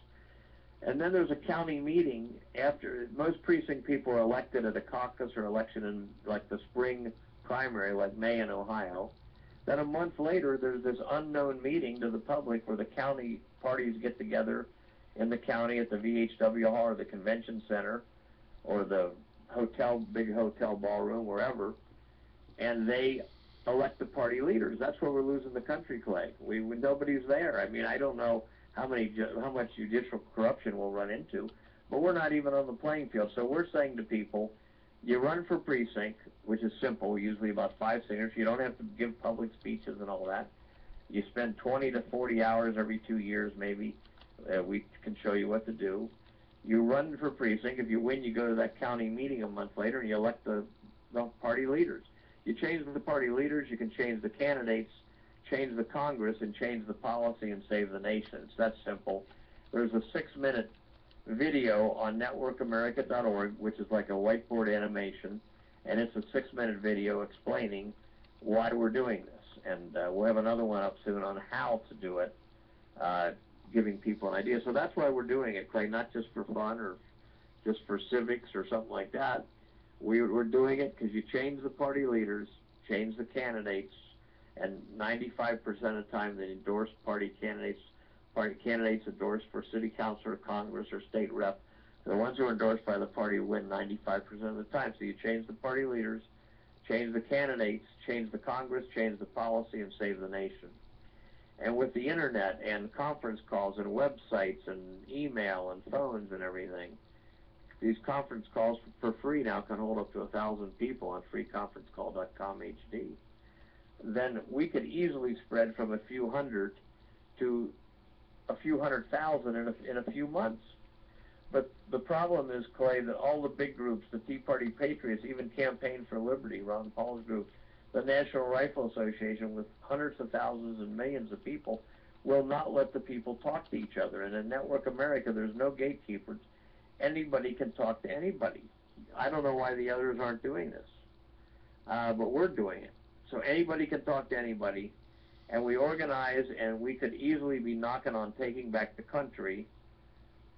And then there's a county meeting after. Most precinct people are elected at a caucus or election in like the spring primary, like May in Ohio. Then a month later, there's this unknown meeting to the public where the county parties get together in the county at the VHW Hall or the convention center or the big hotel ballroom, wherever, and they elect the party leaders. That's where we're losing the country, Clay. Nobody's there. I mean, I don't know how much judicial corruption we'll run into, but we're not even on the playing field. So we're saying to people, you run for precinct, which is simple, usually about 5 signatures. You don't have to give public speeches and all that. You spend 20 to 40 hours every 2 years, maybe. We can show you what to do. You run for precinct. If you win, you go to that county meeting a month later and you elect the party leaders. You change the party leaders, you can change the candidates, change the Congress, and change the policy and save the nation. It's that simple. There's a 6-minute video on networkamerica.org, which is like a whiteboard animation, and it's a 6-minute video explaining why we're doing this. And we'll have another one up soon on how to do it, giving people an idea. So that's why we're doing it, Clay, not just for fun or just for civics or something like that. We're doing it because you change the party leaders, change the candidates, and 95% of the time the endorsed party candidates party candidates endorsed for city council or Congress or state rep, the ones who are endorsed by the party win 95% of the time. So you change the party leaders, change the candidates, change the Congress, change the policy, and save the nation. And with the internet and conference calls and websites and email and phones and everything, these conference calls for free now can hold up to 1,000 people on freeconferencecall.com HD. Then we could easily spread from a few hundred to a few 100,000 in a few months. But the problem is, Clay, that all the big groups, the Tea Party Patriots, even Campaign for Liberty, Ron Paul's group, the National Rifle Association, with hundreds of thousands and millions of people, will not let the people talk to each other. And in Network America, there's no gatekeepers. Anybody can talk to anybody. I don't know why the others aren't doing this, but we're doing it. So anybody can talk to anybody, and we organize, and we could easily be knocking on taking back the country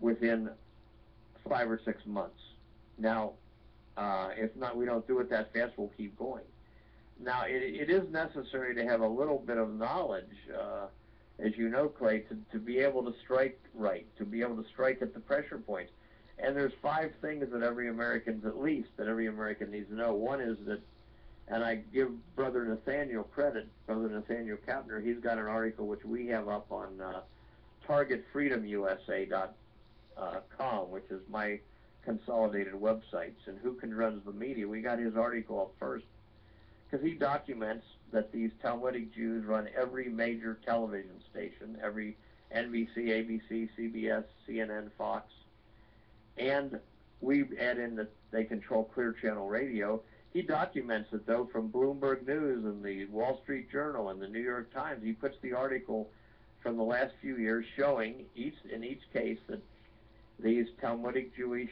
within 5 or 6 months. Now, if not, we don't do it that fast, we'll keep going. Now, it is necessary to have a little bit of knowledge, as you know, Clay, to be able to strike right, to be able to strike at the pressure points. And there's 5 things that every American, at least, that every American needs to know. One is that, and I give Brother Nathaniel credit, Brother Nathaniel Kapner, he's got an article which we have up on targetfreedomusa.com, which is my consolidated websites, and who runs the media. We got his article up first, because he documents that these Talmudic Jews run every major television station, every NBC, ABC, CBS, CNN, Fox, and we add in that they control Clear Channel Radio. He documents it, though, from Bloomberg News and the Wall Street Journal and the New York Times. He puts the article from the last few years showing in each case that these Talmudic Jewish,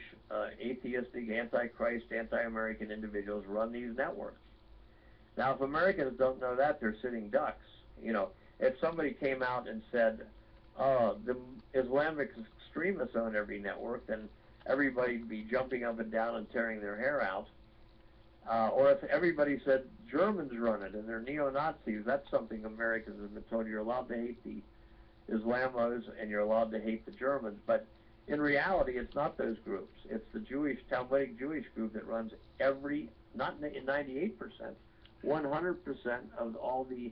atheistic, anti-Christ, anti-American individuals run these networks. Now, if Americans don't know that, they're sitting ducks. You know, if somebody came out and said, the Islamic extremists own every network, then everybody'd be jumping up and down and tearing their hair out. Or if everybody said Germans run it and they're neo-Nazis, that's something Americans have been told. You're allowed to hate the Islamos and you're allowed to hate the Germans. But in reality, it's not those groups. It's the Talmudic Jewish group that runs not 98%, 100% of all the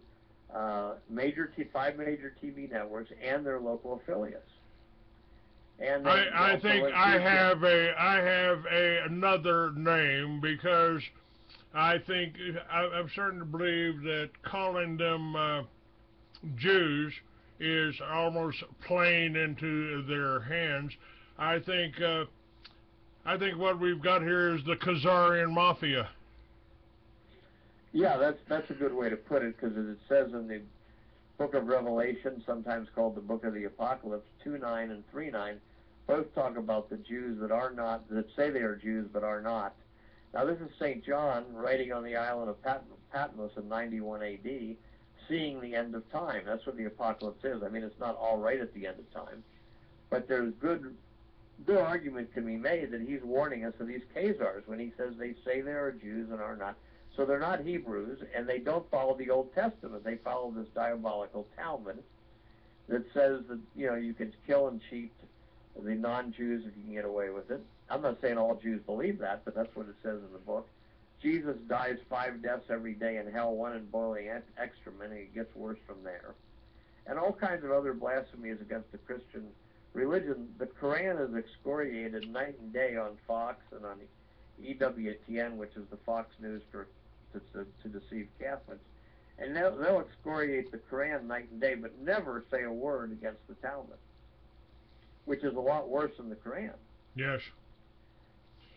5 major TV networks and their local affiliates. And I think I have another name, because I think I'm starting to believe that calling them Jews is almost playing into their hands. I think what we've got here is the Khazarian Mafia. Yeah, that's a good way to put it, because as it says in the Book of Revelation, sometimes called the Book of the Apocalypse, 2:9 and 3:9, both talk about the Jews that say they are Jews but are not. Now, this is St. John writing on the island of Patmos in 91 AD, seeing the end of time. That's what the apocalypse is. I mean, it's not all right at the end of time, but there's good argument can be made that he's warning us of these Khazars when he says they say they are Jews and are not. So they're not Hebrews, and they don't follow the Old Testament. They follow this diabolical Talmud that says that, you know, you can kill and cheat the non-Jews if you can get away with it. I'm not saying all Jews believe that, but that's what it says in the book. Jesus dies 5 deaths every day in hell, 1 in boiling excrement, and it gets worse from there. And all kinds of other blasphemies against the Christian religion. The Quran is excoriated night and day on Fox and on EWTN, which is the Fox News to deceive Catholics. And they'll excoriate the Quran night and day, but never say a word against the Talmud, which is a lot worse than the Quran. Yes.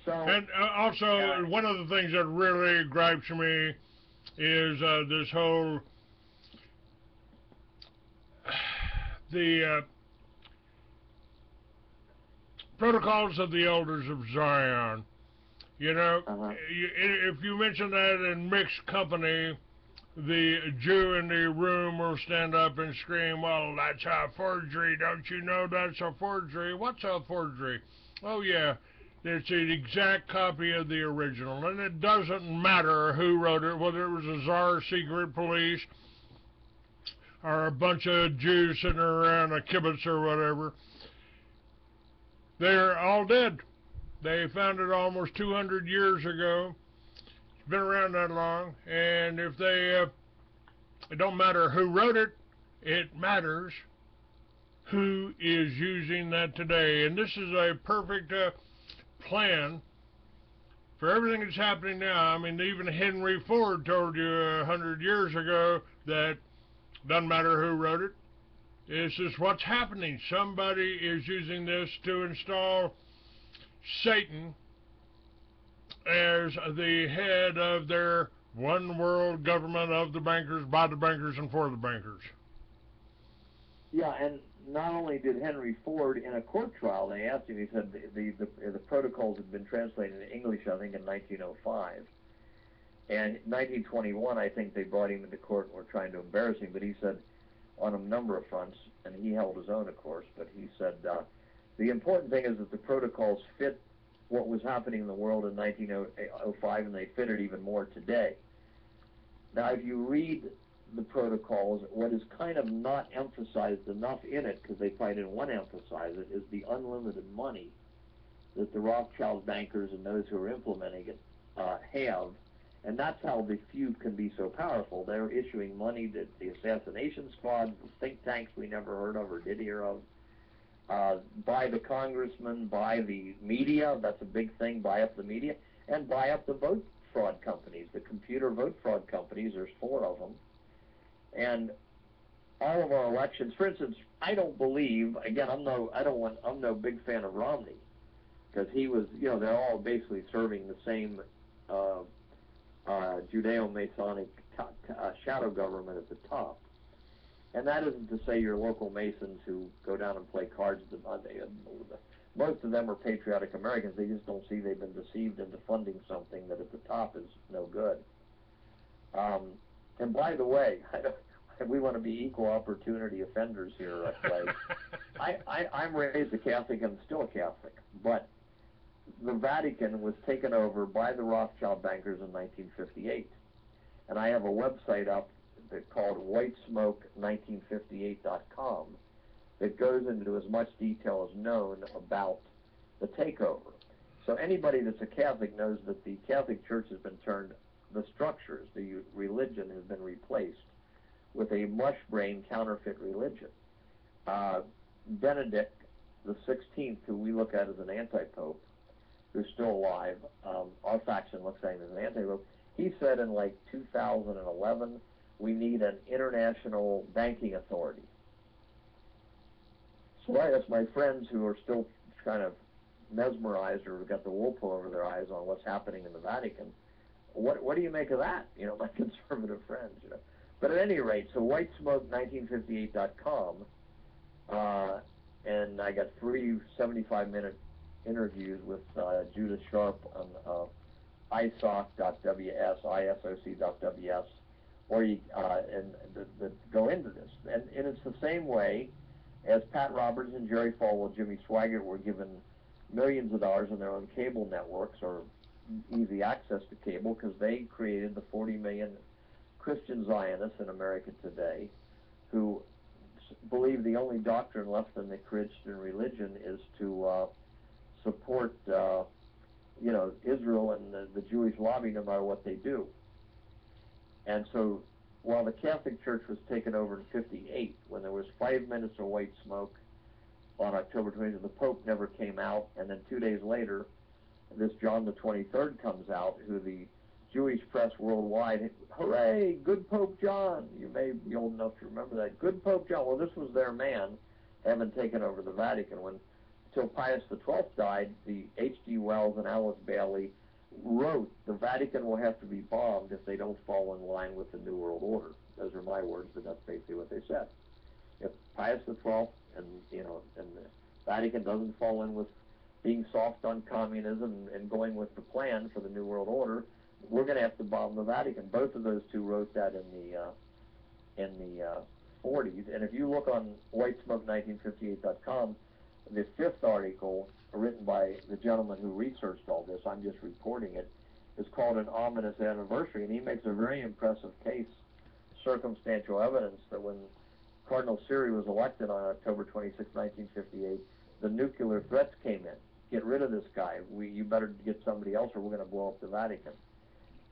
So, and also, one of the things that really gripes me is this whole the protocols of the elders of Zion. You know, if you mention that in mixed company, the Jew in the room will stand up and scream, "Well, that's a forgery. Don't you know that's a forgery? What's a forgery?" "Oh, yeah, it's an exact copy of the original, and it doesn't matter who wrote it, whether it was a Tsar secret police are a bunch of Jews sitting around a kibbutz or whatever. They're all dead. They found it almost 200 years ago. It's been around that long. And if they, it don't matter who wrote it, it matters who is using that today. And this is a perfect plan for everything that's happening now. I mean, even Henry Ford told you 100 years ago that doesn't matter who wrote it. This is what's happening. Somebody is using this to install Satan as the head of their one world government of the bankers, by the bankers, and for the bankers. Yeah, and not only did Henry Ford, in a court trial, they asked him, he said the protocols had been translated into English, I think, in 1905. And in 1921, I think they brought him into court and were trying to embarrass him, but he said, on a number of fronts, and he held his own, of course, but he said, the important thing is that the protocols fit what was happening in the world in 1905, and they fit it even more today. Now, if you read the protocols, what is kind of not emphasized enough in it, because they probably didn't want to emphasize it, is the unlimited money that the Rothschild bankers and those who are implementing it have. And that's how the few can be so powerful. They're issuing money to the assassination squads, the think tanks we never heard of or did hear of, by the congressmen, by the media, that's a big thing, buy up the media, and buy up the vote fraud companies, the computer vote fraud companies. There's 4 of them. And all of our elections, for instance, I don't believe, again, I'm no big fan of Romney, because he was, they're all basically serving the same Judeo-Masonic shadow government at the top. And that isn't to say your local Masons who go down and play cards. Most of them are patriotic Americans. They just don't see they've been deceived into funding something that at the top is no good. And by the way, we want to be equal opportunity offenders here. I'm raised a Catholic and still a Catholic, but the Vatican was taken over by the Rothschild bankers in 1958. And I have a website up called whitesmoke1958.com that goes into as much detail as known about the takeover. So anybody that's a Catholic knows that the Catholic Church has been turned, the structures, the religion has been replaced with a mush-brain counterfeit religion. Benedict the 16th, who we look at as an anti-pope, who's still alive, our faction looks at him as an anti-pope, he said in like 2011, we need an international banking authority. So I asked my friends who are still kind of mesmerized or got the wool pulled over their eyes on what's happening in the Vatican, what do you make of that? My conservative friends, But at any rate, so whitesmoke1958.com, and I got 3 75-minute interviews with Judith Sharp on isoc.ws, isoc.ws, or you that go into this, and it's the same way as Pat Roberts and Jerry Falwell, Jimmy Swaggart were given millions of dollars in their own cable networks or easy access to cable because they created the 40 million Christian Zionists in America today who believe the only doctrine left in the Christian religion is to support Israel and the Jewish lobby no matter what they do. And so while the Catholic Church was taken over in 58, when there was 5 minutes of white smoke on October 20th, the Pope never came out, and then 2 days later, this John the 23rd comes out, who the Jewish press worldwide, hooray, good Pope John. You may be old enough to remember that. Good Pope John. Well, this was their man, having taken over the Vatican. Until Pius XII died, the H.G. Wells and Alice Bailey wrote, the Vatican will have to be bombed if they don't fall in line with the New World Order. Those are my words, but that's basically what they said. If Pius XII and the Vatican doesn't fall in with being soft on communism and going with the plan for the New World Order, we're going to have to bomb the Vatican. Both of those two wrote that in the 40s. And if you look on whitesmoke1958.com, the 5th article written by the gentleman who researched all this, I'm just reporting it, is called An Ominous Anniversary, and he makes a very impressive case, circumstantial evidence, that when Cardinal Siri was elected on October 26, 1958, the nuclear threats came in. Get rid of this guy. You better get somebody else or we're going to blow up the Vatican.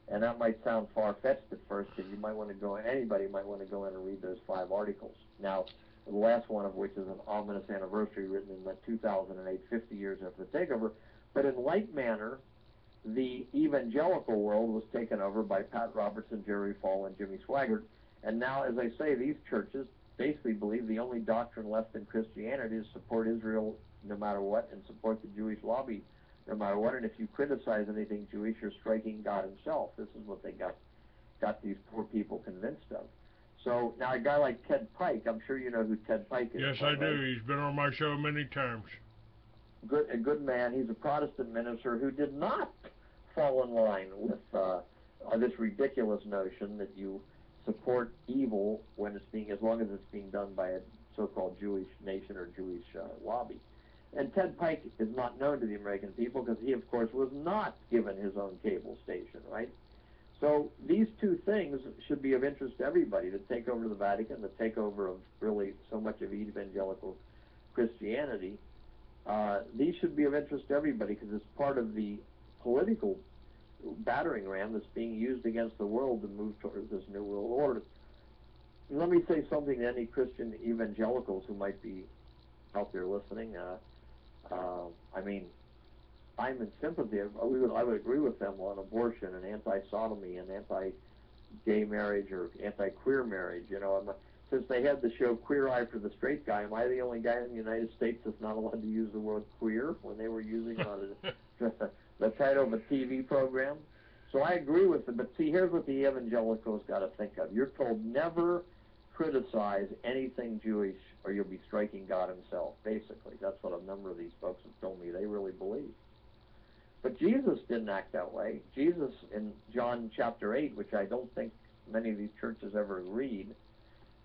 And that might sound far-fetched at first, but you might want to go, anybody might want to go in and read those 5 articles. Now, the last one of which is an ominous anniversary written in 2008, 50 years after the takeover. But in like manner, the evangelical world was taken over by Pat Robertson, Jerry Fall, and Jimmy Swaggart. And now, as I say, these churches basically believe the only doctrine left in Christianity is support Israel no matter what and support the Jewish lobby no matter what. And if you criticize anything Jewish, you're striking God himself. This is what they got these poor people convinced of. So now a guy like Ted Pike, I'm sure you know who Ted Pike is. Yes, I do. He's been on my show many times. A good man. He's a Protestant minister who did not fall in line with this ridiculous notion that you support evil when it's being, as long as it's being done by a so-called Jewish nation or Jewish lobby. And Ted Pike is not known to the American people because he, of course, was not given his own cable station, right? So these two things should be of interest to everybody, the takeover of the Vatican, the takeover of really so much of evangelical Christianity. These should be of interest to everybody because it's part of the political battering ram that's being used against the world to move towards this new world order. Let me say something to any Christian evangelicals who might be out there listening. I mean, I'm in sympathy. I would agree with them on abortion and anti-sodomy and anti-gay marriage or anti-queer marriage. You know, since they had the show Queer Eye for the Straight Guy, am I the only guy in the United States that's not allowed to use the word queer when they were using it on the title of a TV program? So I agree with them. But see, here's what the evangelicals got to think of. You're told never criticize anything Jewish or you'll be striking God himself, basically. That's what a number of these folks have told me they really believe. But Jesus didn't act that way. Jesus, in John chapter 8, which I don't think many of these churches ever read,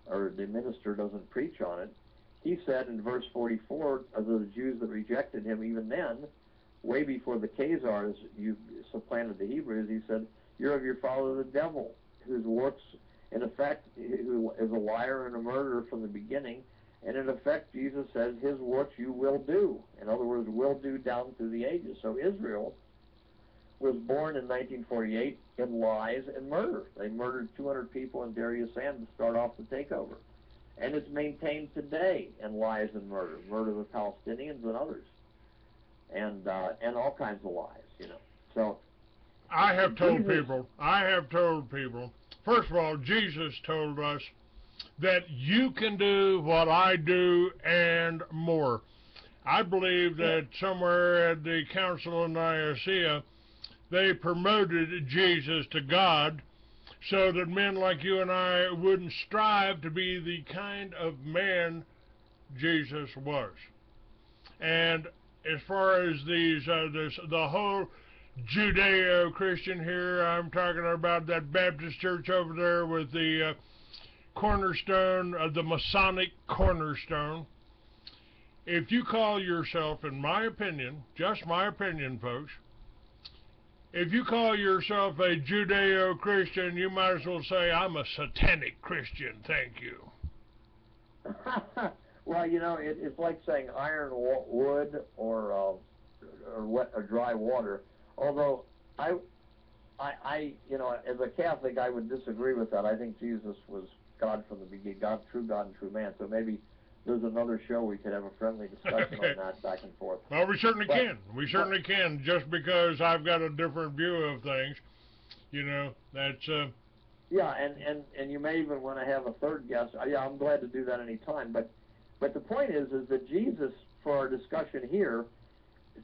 or the minister doesn't preach on it, he said in verse 44, of the Jews that rejected him even then, way before the Khazars you supplanted the Hebrews, he said, you're of your father the devil, whose works, in effect, who is a liar and a murderer from the beginning, and in effect, Jesus says, his works you will do. In other words, will do down through the ages. So Israel was born in 1948 in lies and murder. They murdered 200 people in Deir Yassin to start off the takeover. And it's maintained today in lies and murder. Murder of the Palestinians and others. And all kinds of lies, you know. So I have told people, first of all, Jesus told us that you can do what I do and more. I believe that somewhere at the Council of Nicaea, they promoted Jesus to God so that men like you and I wouldn't strive to be the kind of man Jesus was. And as far as the whole Judeo-Christian here, I'm talking about that Baptist church over there with the cornerstone of the Masonic cornerstone. If you call yourself, in my opinion, just my opinion, folks, if you call yourself a Judeo-Christian, you might as well say, I'm a satanic Christian, thank you. Well, you know, it's like saying iron wood or wet or dry water. Although I, you know, as a Catholic, I would disagree with that. I think Jesus was God from the beginning, true God and true man. So maybe there's another show we could have a friendly discussion on that back and forth. Well, we certainly can. We certainly can. Just because I've got a different view of things, you know, that's. Yeah, and you may even want to have a third guest. Yeah, I'm glad to do that anytime. But the point is that Jesus, for our discussion here,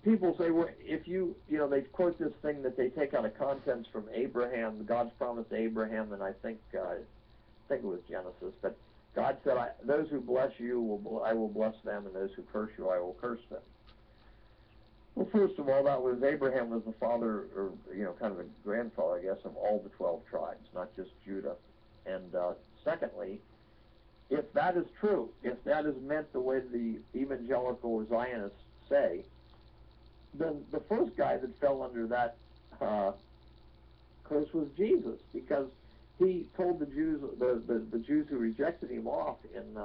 people say, well, if you know, they quote this thing that they take out of context from Abraham, God's promise to Abraham, and I think it was Genesis, but God said, those who bless you, I will bless them, and those who curse you, I will curse them. Well, first of all, Abraham was the father, or, you know, kind of the grandfather, I guess, of all the 12 tribes, not just Judah. And secondly, if that is true, if that is meant the way the evangelical Zionists say, then the first guy that fell under that curse was Jesus, because he told the Jews, the Jews who rejected him off in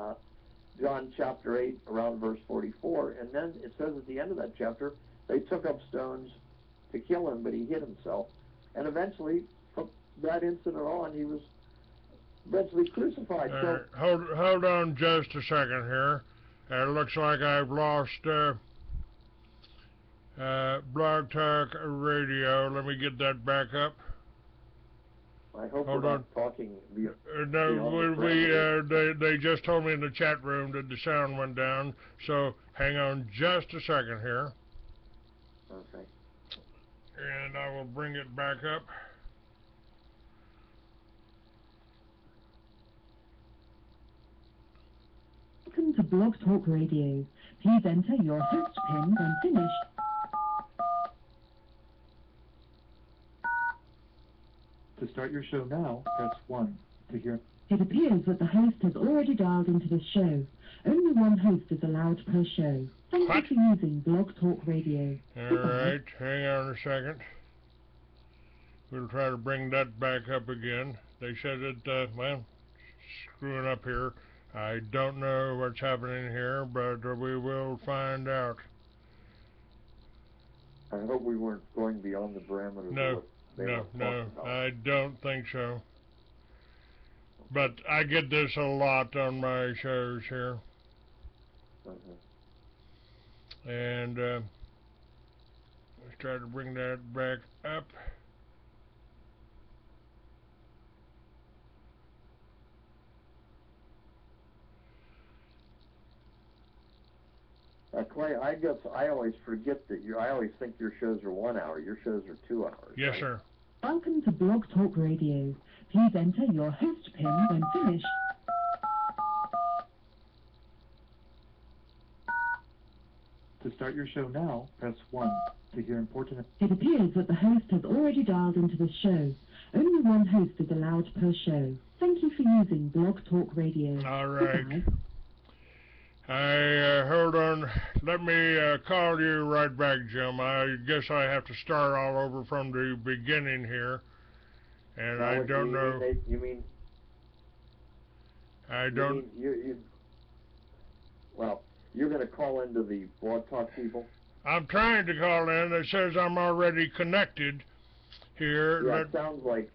John chapter 8, around verse 44, and then it says at the end of that chapter, they took up stones to kill him, but he hid himself. And eventually, from that incident on, he was eventually crucified. So hold on just a second here. It looks like I've lost Blog Talk Radio. Let me get that back up. I hope Hold we're on. not talking No, beyond they just told me in the chat room that the sound went down. So hang on just a second here, Okay. and I will bring it back up. Welcome to Blog Talk Radio. Please enter your host PIN when finished. To start your show now, press 1. To hear... It appears that the host has already dialed into the show. Only one host is allowed per show. Thank you for using Blog Talk Radio. Alright, hang on a second. We'll try to bring that back up again. They said that, well, screwing up here. I don't know what's happening here, but we will find out. I hope we weren't going beyond the parameters No, of what they were talking about. I don't think so. But I get this a lot on my shows here. And let's try to bring that back up. Clay, I always forget that I always think your shows are 1 hour. Your shows are 2 hours. Yes, right? sir. Welcome to Blog Talk Radio. Please enter your host PIN when finished. To start your show now, press 1. To hear important... It appears that the host has already dialed into the show. Only one host is allowed per show. Thank you for using Blog Talk Radio. All right. Goodbye. Hold on. Let me call you right back, Jim. I guess I have to start all over from the beginning here. And I don't know. Well, you're going to call into the Blog Talk people? I'm trying to call in. It says I'm already connected here. Yeah, it sounds like...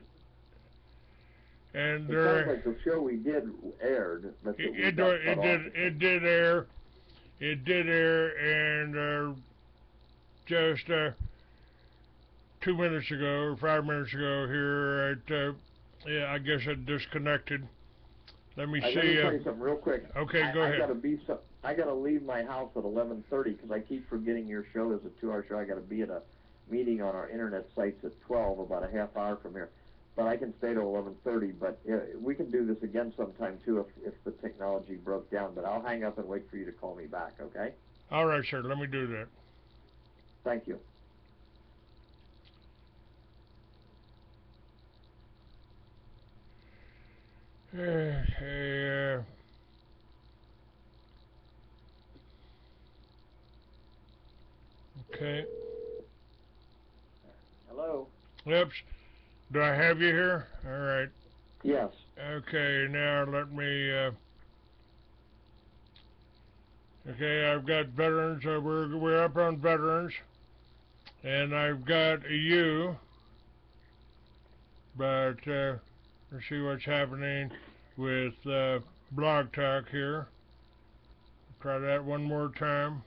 And it sounds like the show we did aired. It did air. It did air, and just 2 minutes ago or 5 minutes ago here, yeah, I guess it disconnected. Let me see. Let me tell you something real quick. Okay, go ahead. I gotta leave my house at 11:30 because I keep forgetting your show is a 2-hour show. I gotta be at a meeting on our internet sites at 12, about a half hour from here. But I can stay till 11:30. But we can do this again sometime too if the technology broke down. But I'll hang up and wait for you to call me back. Okay? All right, sir. Let me do that. Thank you. Okay. Hello. Oops. Do I have you here? All right. Yes. Okay. Now let me. Okay, I've got veterans. We're up on veterans, and I've got you. But let's see what's happening with Blog Talk here. Try that one more time.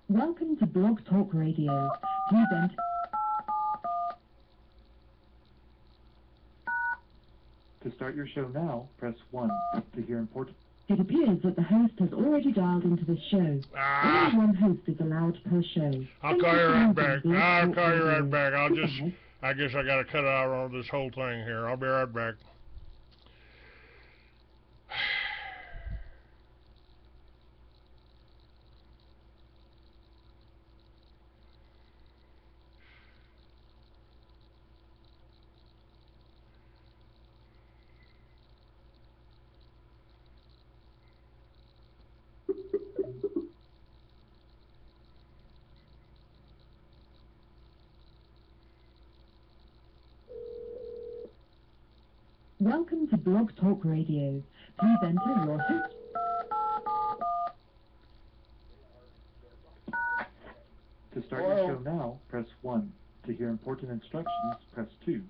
Welcome to Blog Talk Radio. Please enter... To start your show now, press 1. To hear important... It appears that the host has already dialed into the show. Only one host is allowed per show. I'll call you right back. I'll call you right back. I guess I gotta cut out all this whole thing here. I'll be right back. Welcome to Blog Talk Radio. Please enter your host. To start your show now, press 1. To hear important instructions, press 2.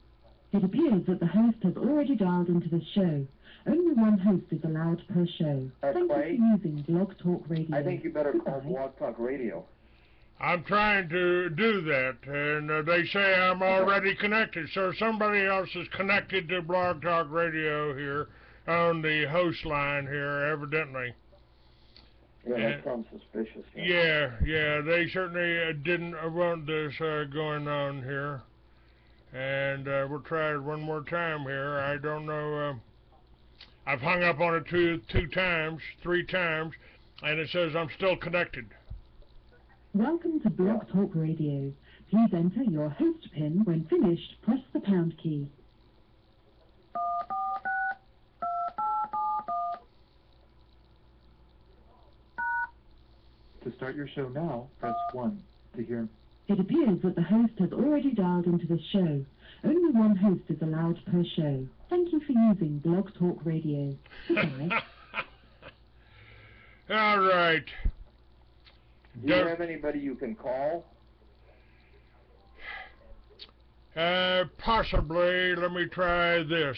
It appears that the host has already dialed into the show. Only one host is allowed per show. Thank Clay, you for using Blog Talk Radio. I think you better call Goodbye. Blog Talk Radio. I'm trying to do that, and they say I'm already connected. So somebody else is connected to Blog Talk Radio here on the host line here, evidently. Yeah, that sounds suspicious. Yeah, they certainly didn't want this going on here. And we'll try it one more time here. I don't know. I've hung up on it three times, and it says I'm still connected. Welcome to Blog Talk Radio. Please enter your host PIN. When finished, press the pound key. To start your show now, press 1. To hear... It appears that the host has already dialed into the show. Only one host is allowed per show. Thank you for using Blog Talk Radio. Goodbye. All right. Do you have anybody you can call? Possibly. Let me try this.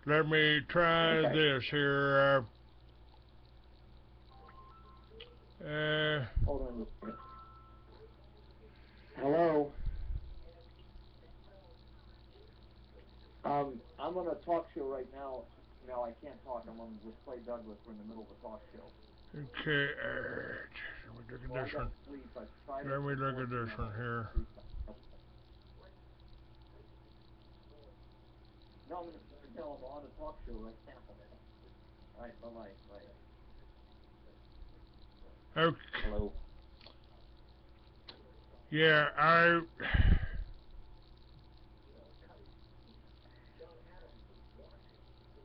This here. Hold on just a minute. Hello? I'm on a talk show right now. No, I can't talk. I'm on with Clay Douglas. We're in the middle of a talk show. Okay, let me look at this one. Let me look at this one here. No, I'm going to tell him I'm on a talk show right now. All right, bye-bye. Bye. Okay. Hello? Yeah,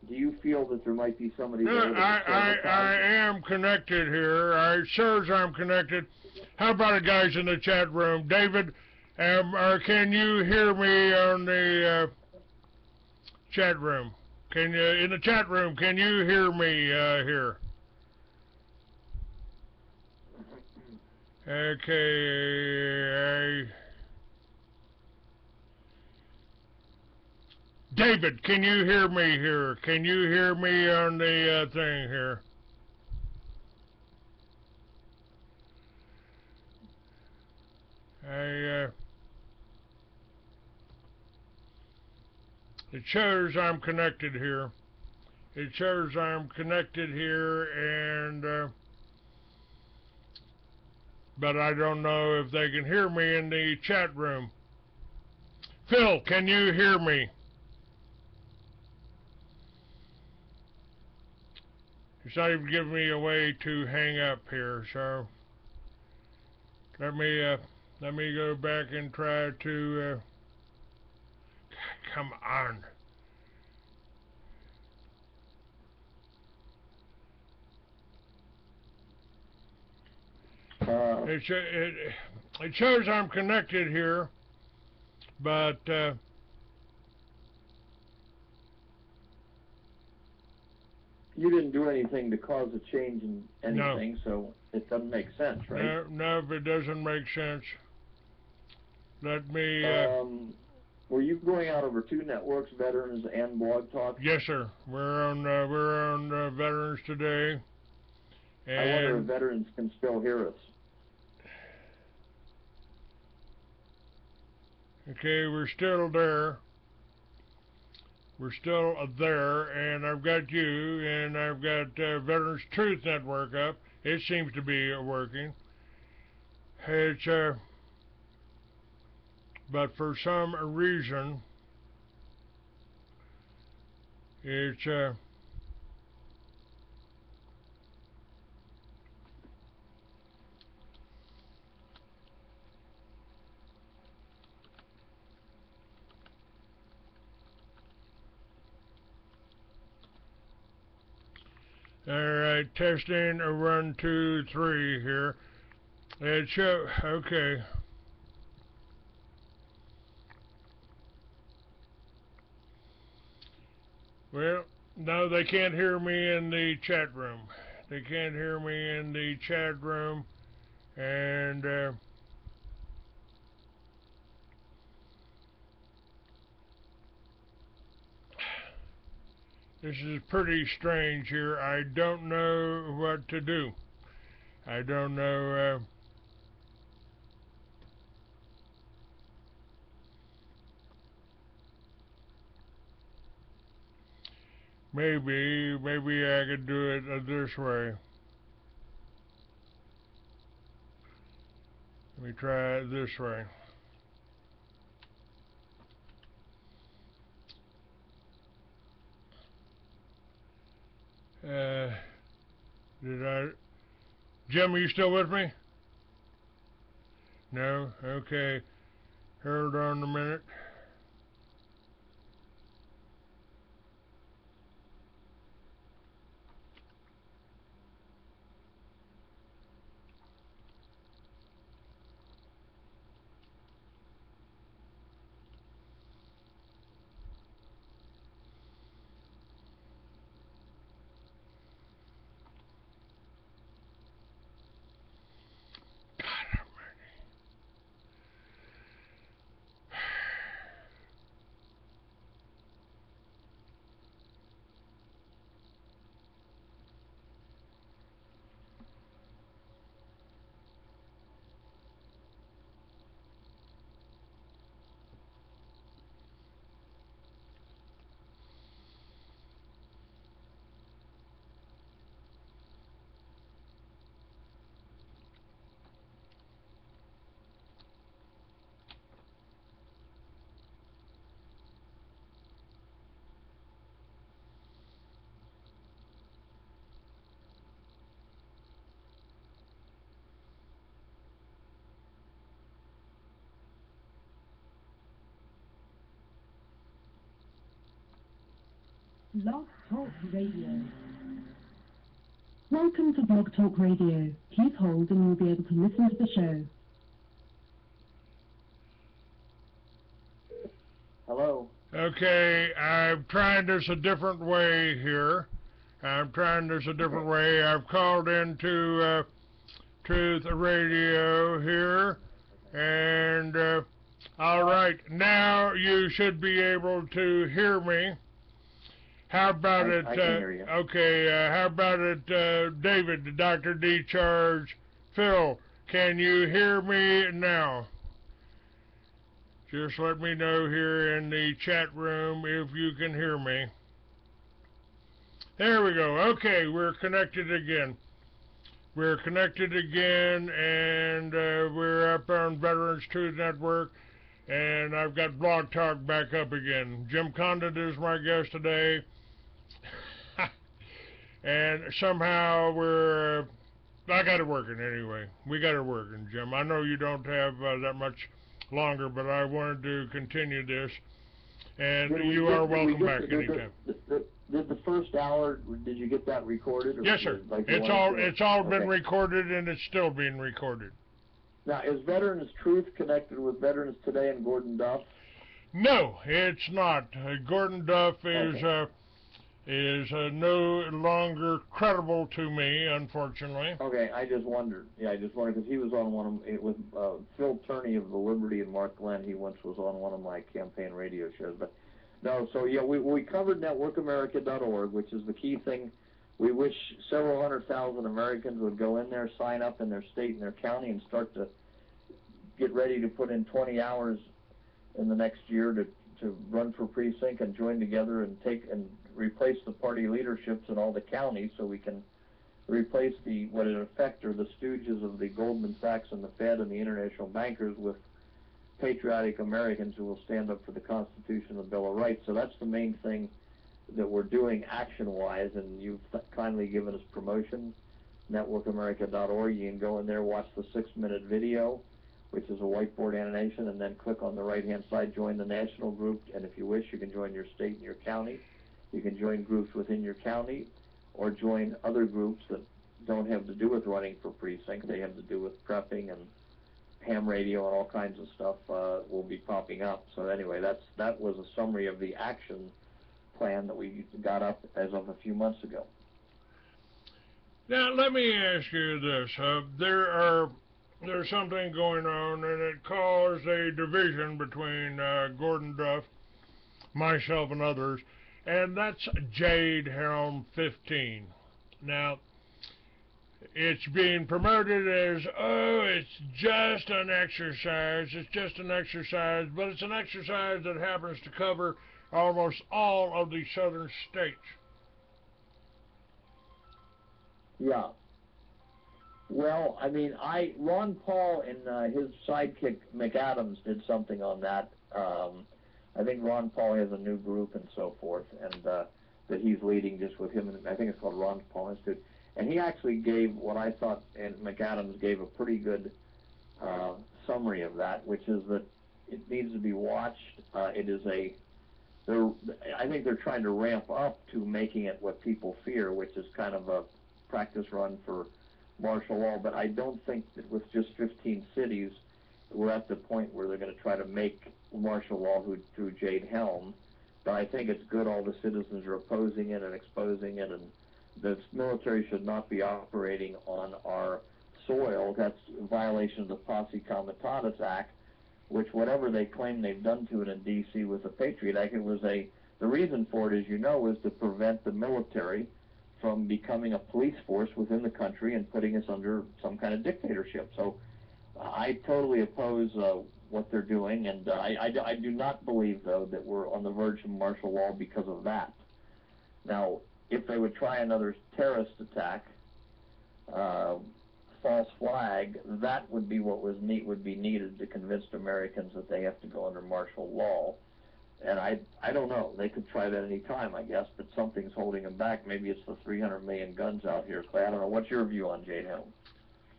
Do you feel that there might be somebody there? I am connected here. It shows I'm connected. How about it, guys in the chat room? David, can you hear me on the chat room? In the chat room, can you hear me here? Okay. David, can you hear me here? Can you hear me on the thing here? It shows I'm connected here. It shows I'm connected here, and but I don't know if they can hear me in the chat room. Phil, can you hear me? It's not even giving me a way to hang up here, so let me go back and try to come on. It shows I'm connected here, but you didn't do anything to cause a change in anything, so it doesn't make sense, right? No, it doesn't make sense. Let me. Were you going out over two networks, Veterans and Blog Talk? Yes, sir. We're on Veterans today. And I wonder if Veterans can still hear us. Okay, we're still there. We're still there, and I've got you, and I've got Veterans Truth Network up. It seems to be working. It's but for some reason, it's all right, testing 1, 2, 3 here. It show okay. Well, no, they can't hear me in the chat room. They can't hear me in the chat room, and this is pretty strange here. I don't know what to do. I don't know. Maybe I could do it this way. Let me try it this way. Jim, are you still with me? No? Okay. Hold on a minute. Blog Talk Radio. Welcome to Blog Talk Radio. Please hold and you'll be able to listen to the show. Hello. Okay, I'm trying this a different way here. I've called into Truth Radio here, and all right, now you should be able to hear me. How about I can hear you. Okay, how about it, David, Dr. D. Charge, Phil, can you hear me now? Just let me know here in the chat room if you can hear me. There we go. Okay, we're connected again. And we're up on Veterans Truth Network, and I've got Blog Talk back up again. Jim Condit is my guest today. And somehow I got it working anyway. We got it working, Jim. I know you don't have that much longer, but I wanted to continue this. And you are welcome back anytime. Did the first hour, did you get that recorded? Or yes, sir. Like it's all been recorded, and it's still being recorded. Now, is Veterans Truth connected with Veterans Today and Gordon Duff? No, it's not. Gordon Duff is no longer credible to me, unfortunately. Okay, I just wondered. Yeah, I just wondered because he was on one of with Phil Turney of the Liberty and Mark Glenn. He once was on one of my campaign radio shows. But no, so yeah, we covered NetworkAmerica.org, which is the key thing. We wish several 100,000 Americans would go in there, sign up in their state and their county, and start to get ready to put in 20 hours in the next year to run for precinct and join together and replace the party leaderships in all the counties, so we can replace what in effect are the stooges of the Goldman Sachs and the Fed and the international bankers with patriotic Americans who will stand up for the Constitution and the Bill of Rights. So that's the main thing that we're doing action-wise, and you've kindly given us promotion. NetworkAmerica.org. You can go in there, watch the 6-minute video, which is a whiteboard animation, and then click on the right-hand side, join the national group, and if you wish, you can join your state and your county. You can join groups within your county, or join other groups that don't have to do with running for precinct. They have to do with prepping and ham radio and all kinds of stuff will be popping up. So anyway, that was a summary of the action plan that we got up as of a few months ago. Now, let me ask you this. There's something going on, and it caused a division between Gordon Duff, myself, and others, and that's Jade Helm 15. Now, it's being promoted as, oh, it's just an exercise, but it's an exercise that happens to cover almost all of the southern states. Yeah. Well, I mean, Ron Paul and his sidekick McAdams did something on that. I think Ron Paul has a new group and so forth, and that he's leading just with him. And I think it's called Ron Paul Institute. And he actually gave what I thought, and McAdams gave a pretty good summary of that, which is that it needs to be watched. I think they're trying to ramp up to making it what people fear, which is kind of a practice run for martial law. But I don't think that with just 15 cities, we're at the point where they're going to try to make martial law through Jade Helm. But I think it's good all the citizens are opposing it and exposing it, and the military should not be operating on our soil. That's a violation of the Posse Comitatus Act, which whatever they claim they've done to it in D.C. with the Patriot Act, the reason for it, as you know, was to prevent the military from becoming a police force within the country and putting us under some kind of dictatorship. So I totally oppose what they're doing, and I do not believe, though, that we're on the verge of martial law because of that. Now, if they would try another terrorist attack, false flag, that would be what would be needed to convince Americans that they have to go under martial law. And I don't know. They could try that any time, I guess, but something's holding them back. Maybe it's the 300 million guns out here, Clay. I don't know. What's your view on Jade Helm?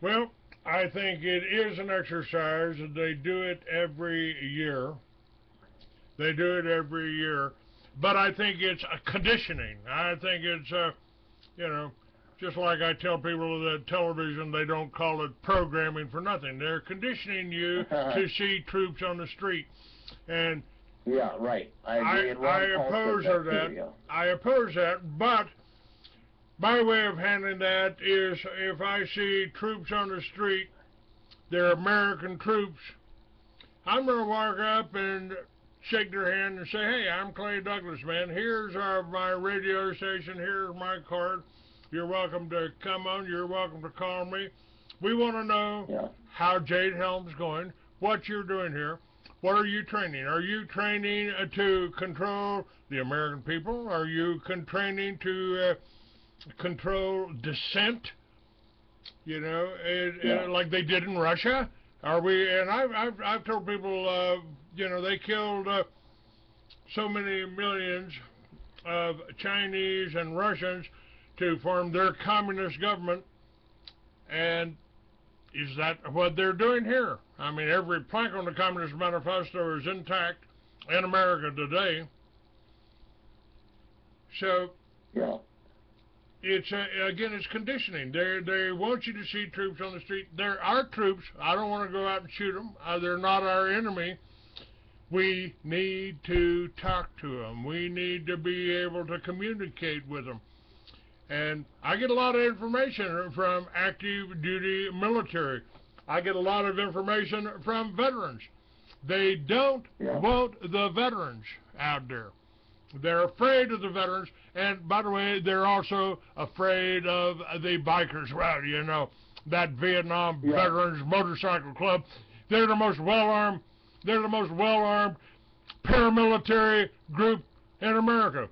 Well, I think it is an exercise. They do it every year. But I think it's a conditioning. I think it's, just like I tell people that television, they don't call it programming for nothing. They're conditioning you to see troops on the street. And yeah, right. I agree. I oppose that. Too, yeah. I oppose that, but my way of handling that is if I see troops on the street, they're American troops, I'm going to walk up and shake their hand and say, hey, I'm Clay Douglas, man. Here's my radio station. Here's my card. You're welcome to come on. You're welcome to call me. We want to know how Jade Helm's going, what you're doing here. What are you training? Are you training to control the American people? Are you training to control dissent? Like they did in Russia? Are we? And I've told people, they killed so many millions of Chinese and Russians to form their communist government, and is that what they're doing here? I mean, every plank on the Communist Manifesto is intact in America today. So, it's conditioning. They want you to see troops on the street. They're our troops. I don't want to go out and shoot them. They're not our enemy. We need to talk to them. We need to be able to communicate with them. And I get a lot of information from active duty military. I get a lot of information from veterans. They don't want the veterans out there. They're afraid of the veterans, and by the way, they're also afraid of the bikers. Well, that Vietnam Veterans Motorcycle Club. They're the most well-armed. They're the most well-armed paramilitary group in America.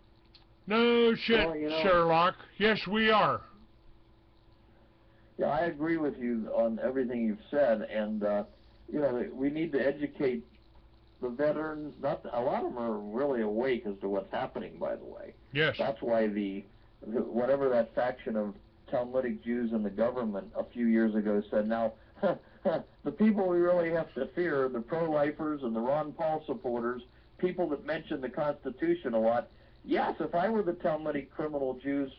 No shit, Sherlock. Yes, we are. Yeah, I agree with you on everything you've said, and we need to educate the veterans. A lot of them are really awake as to what's happening, by the way. Yes. That's why whatever that faction of Talmudic Jews in the government a few years ago said, now, the people we really have to fear are the pro-lifers and the Ron Paul supporters, people that mention the Constitution a lot. Yes, if I were the Talmudic criminal Jews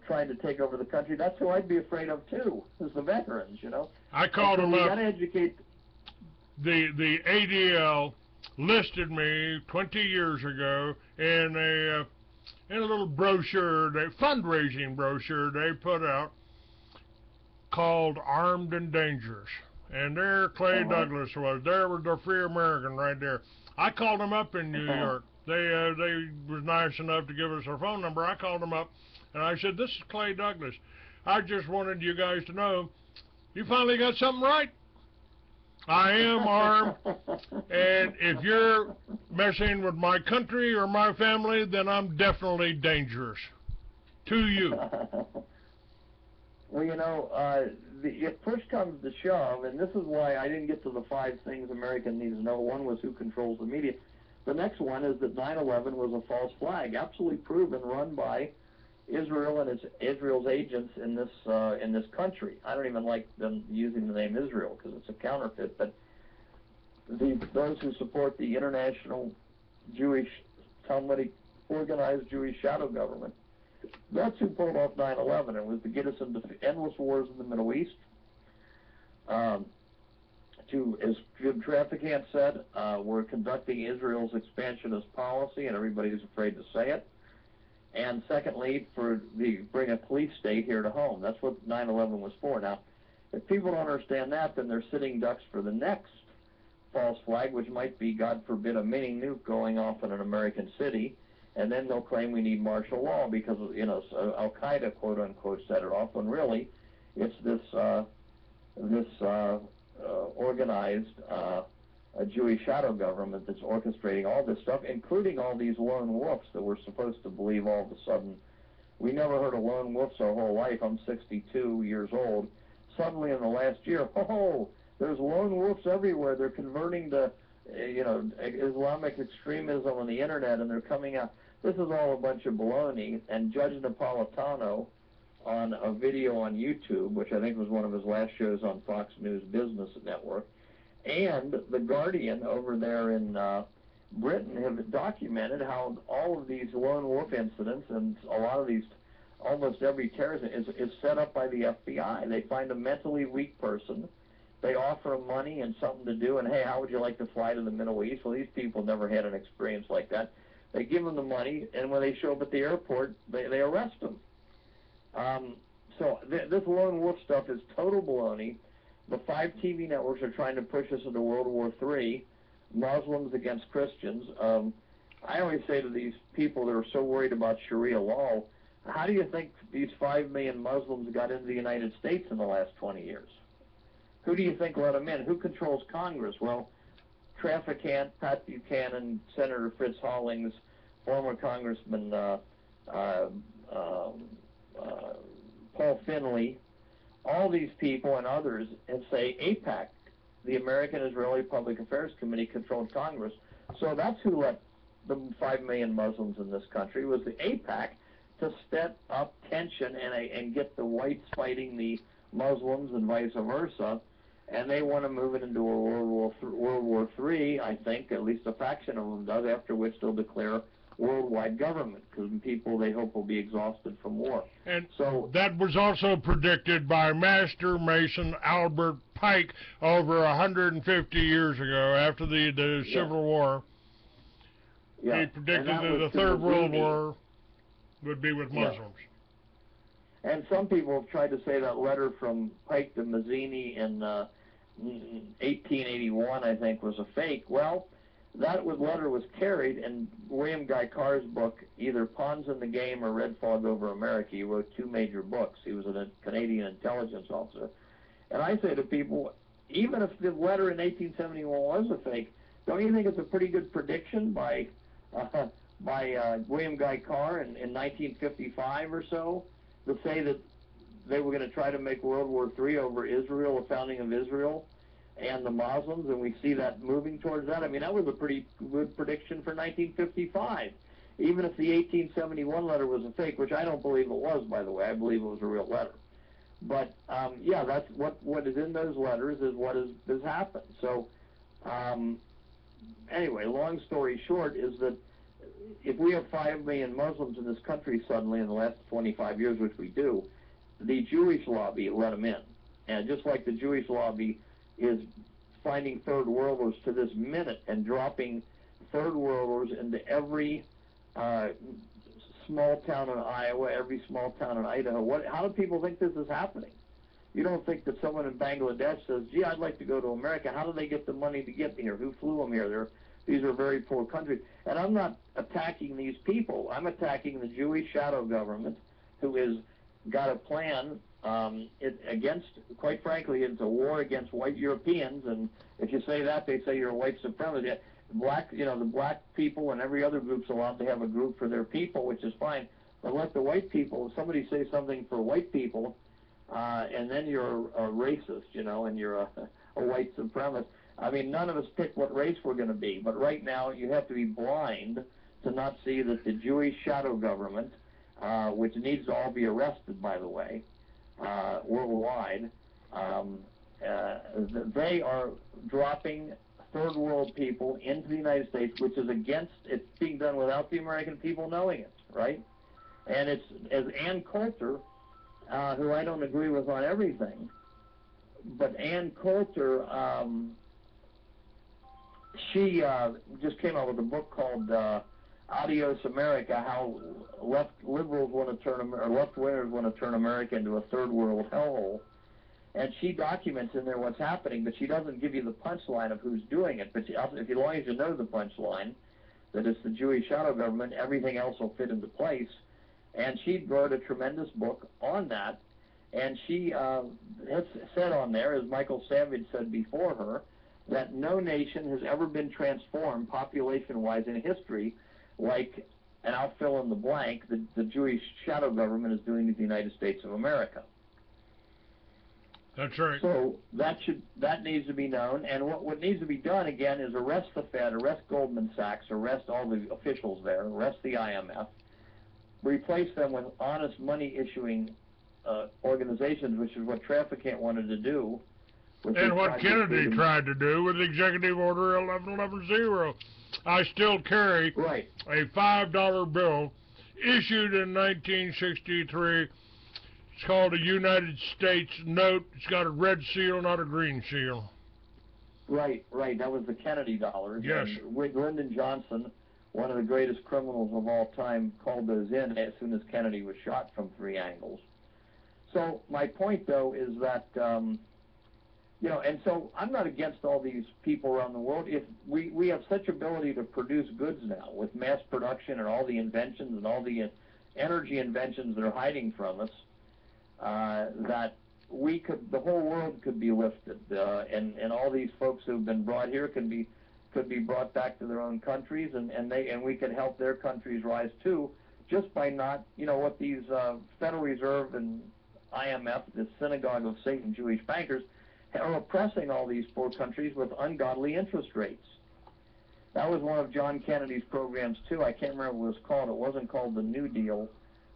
trying to take over the country, that's who I'd be afraid of too, is the veterans, I called them up. We got to educate. The ADL listed me 20 years ago in in a little brochure, fundraising brochure they put out called Armed and Dangerous. And there Clay Douglas was. There was the Free American right there. I called him up in New York. They was nice enough to give us their phone number. I called them up, and I said, "This is Clay Douglas. I just wanted you guys to know you finally got something right. I am armed, and if you're messing with my country or my family, then I'm definitely dangerous to you." Well, you know, if push comes to shove, and this is why I didn't get to the 5 things American needs to know. One was who controls the media. The next one is that 9/11 was a false flag, absolutely proven, run by Israel and Israel's agents in this country. I don't even like them using the name Israel because it's a counterfeit. But those who support the international Jewish, Talmudic, organized Jewish shadow government, that's who pulled off 9/11. It was to get us into endless wars in the Middle East. As Jim Traficant said, we're conducting Israel's expansionist policy, and everybody's afraid to say it. And secondly, bring a police state here to home. That's what 9/11 was for. Now, if people don't understand that, then they're sitting ducks for the next false flag, which might be, God forbid, a mini nuke going off in an American city, and then they'll claim we need martial law because, you know, Al Qaeda, quote unquote, set it off. When really, it's this organized a Jewish shadow government that's orchestrating all this stuff, including all these lone wolves that we're supposed to believe all of a sudden. We never heard of lone wolves our whole life. I'm 62 years old. Suddenly in the last year, there's lone wolves everywhere. They're converting to, Islamic extremism on the internet, and they're coming out. This is all a bunch of baloney. And Judge Napolitano, on a video on YouTube, which I think was one of his last shows on Fox News Business Network, and The Guardian over there in Britain have documented how all of these lone wolf incidents and a lot of these, almost every terrorist is set up by the FBI. They find a mentally weak person, they offer them money and something to do, and hey, how would you like to fly to the Middle East? Well, these people never had an experience like that. They give them the money, and when they show up at the airport, they arrest them. So this lone wolf stuff is total baloney. The 5 TV networks are trying to push us into World War III, Muslims against Christians. I always say to these people that are so worried about Sharia law, how do you think these 5 million Muslims got into the United States in the last 20 years? Who do you think let them in? Who controls Congress? Well, Traficant, Pat Buchanan, Senator Fritz Hollings, former Congressman Paul Finley, all these people and others, and say AIPAC, the American Israeli Public Affairs Committee, controlled Congress. So that's who let the 5 million Muslims in this country, was the AIPAC, to step up tension and get the whites fighting the Muslims and vice versa. And they want to move it into a World War III, I think, at least a faction of them does, after which they'll declare worldwide government, because people they hope will be exhausted from war. And so that was also predicted by Master Mason Albert Pike over 150 years ago, after the Civil War. Yeah. He predicted that the Third World War would be with Muslims. Yeah. And some people have tried to say that letter from Pike to Mazzini in 1881, I think, was a fake. Well, that letter was carried in William Guy Carr's book, either Pawns in the Game or Red Fog Over America. He wrote 2 major books. He was a Canadian intelligence officer. And I say to people, even if the letter in 1871 was a fake, don't you think it's a pretty good prediction by William Guy Carr in 1955 or so, to say that they were going to try to make World War III over Israel, the founding of Israel, and the Muslims, and we see that moving towards that. I mean, that was a pretty good prediction for 1955, even if the 1871 letter was a fake, which I don't believe it was, by the way. I believe it was a real letter. But, yeah, that's what is in those letters is what has happened. So, anyway, long story short is that if we have 5 million Muslims in this country suddenly in the last 25 years, which we do, the Jewish lobby let them in. And just like the Jewish lobby is finding third worlders to this minute and dropping third worlders into every small town in Iowa, every small town in Idaho. How do people think this is happening? You don't think that someone in Bangladesh says, gee, I'd like to go to America. How do they get the money to get here? Who flew them here? These are very poor countries. And I'm not attacking these people. I'm attacking the Jewish shadow government who has got a plan against, quite frankly, it's a war against white Europeans. And if you say that, they say you're a white supremacist. The black people and every other group's allowed to have a group for their people, which is fine. But let the white people, if somebody say something for white people, and then you're a racist, and you're a white supremacist. I mean, none of us pick what race we're going to be, but right now you have to be blind to not see that the Jewish shadow government, which needs to all be arrested, by the way, worldwide, they are dropping third world people into the United States, which is against, it's being done without the American people knowing it, right? And it's, as Ann Coulter, who I don't agree with on everything, but Ann Coulter, she just came out with a book called Adios America, how left liberals want to turn, or left-wingers want to turn America into a third world hellhole. And she documents in there what's happening, but she doesn't give you the punchline of who's doing it. But as long as you know the punchline, that it's the Jewish shadow government, everything else will fit into place. And she wrote a tremendous book on that. And she has said on there, as Michael Savage said before her, that no nation has ever been transformed population-wise in history like, and I'll fill in the blank, the Jewish shadow government is doing to the United States of America. That's right. So that needs to be known, and what needs to be done again is arrest the Fed, arrest Goldman Sachs, arrest all the officials there, arrest the IMF, replace them with honest money issuing organizations, which is what Traficant wanted to do. And what Kennedy tried to do with Executive Order 11110. I still carry a $5 bill issued in 1963. It's called a United States note. It's got a red seal, not a green seal. Right. That was the Kennedy dollars. Yes. And Lyndon Johnson, one of the greatest criminals of all time, called those in as soon as Kennedy was shot from 3 angles. So my point, though, is that, and so I'm not against all these people around the world. If we have such ability to produce goods now with mass production and all the inventions and all the energy inventions that are hiding from us, that the whole world could be lifted, and all these folks who've been brought here could be brought back to their own countries, and we could help their countries rise too, just by not, what these Federal Reserve and IMF, the synagogue of Satan Jewish bankers, are oppressing all these poor countries with ungodly interest rates. That was one of John Kennedy's programs too. I can't remember what it was called. It wasn't called the New Deal,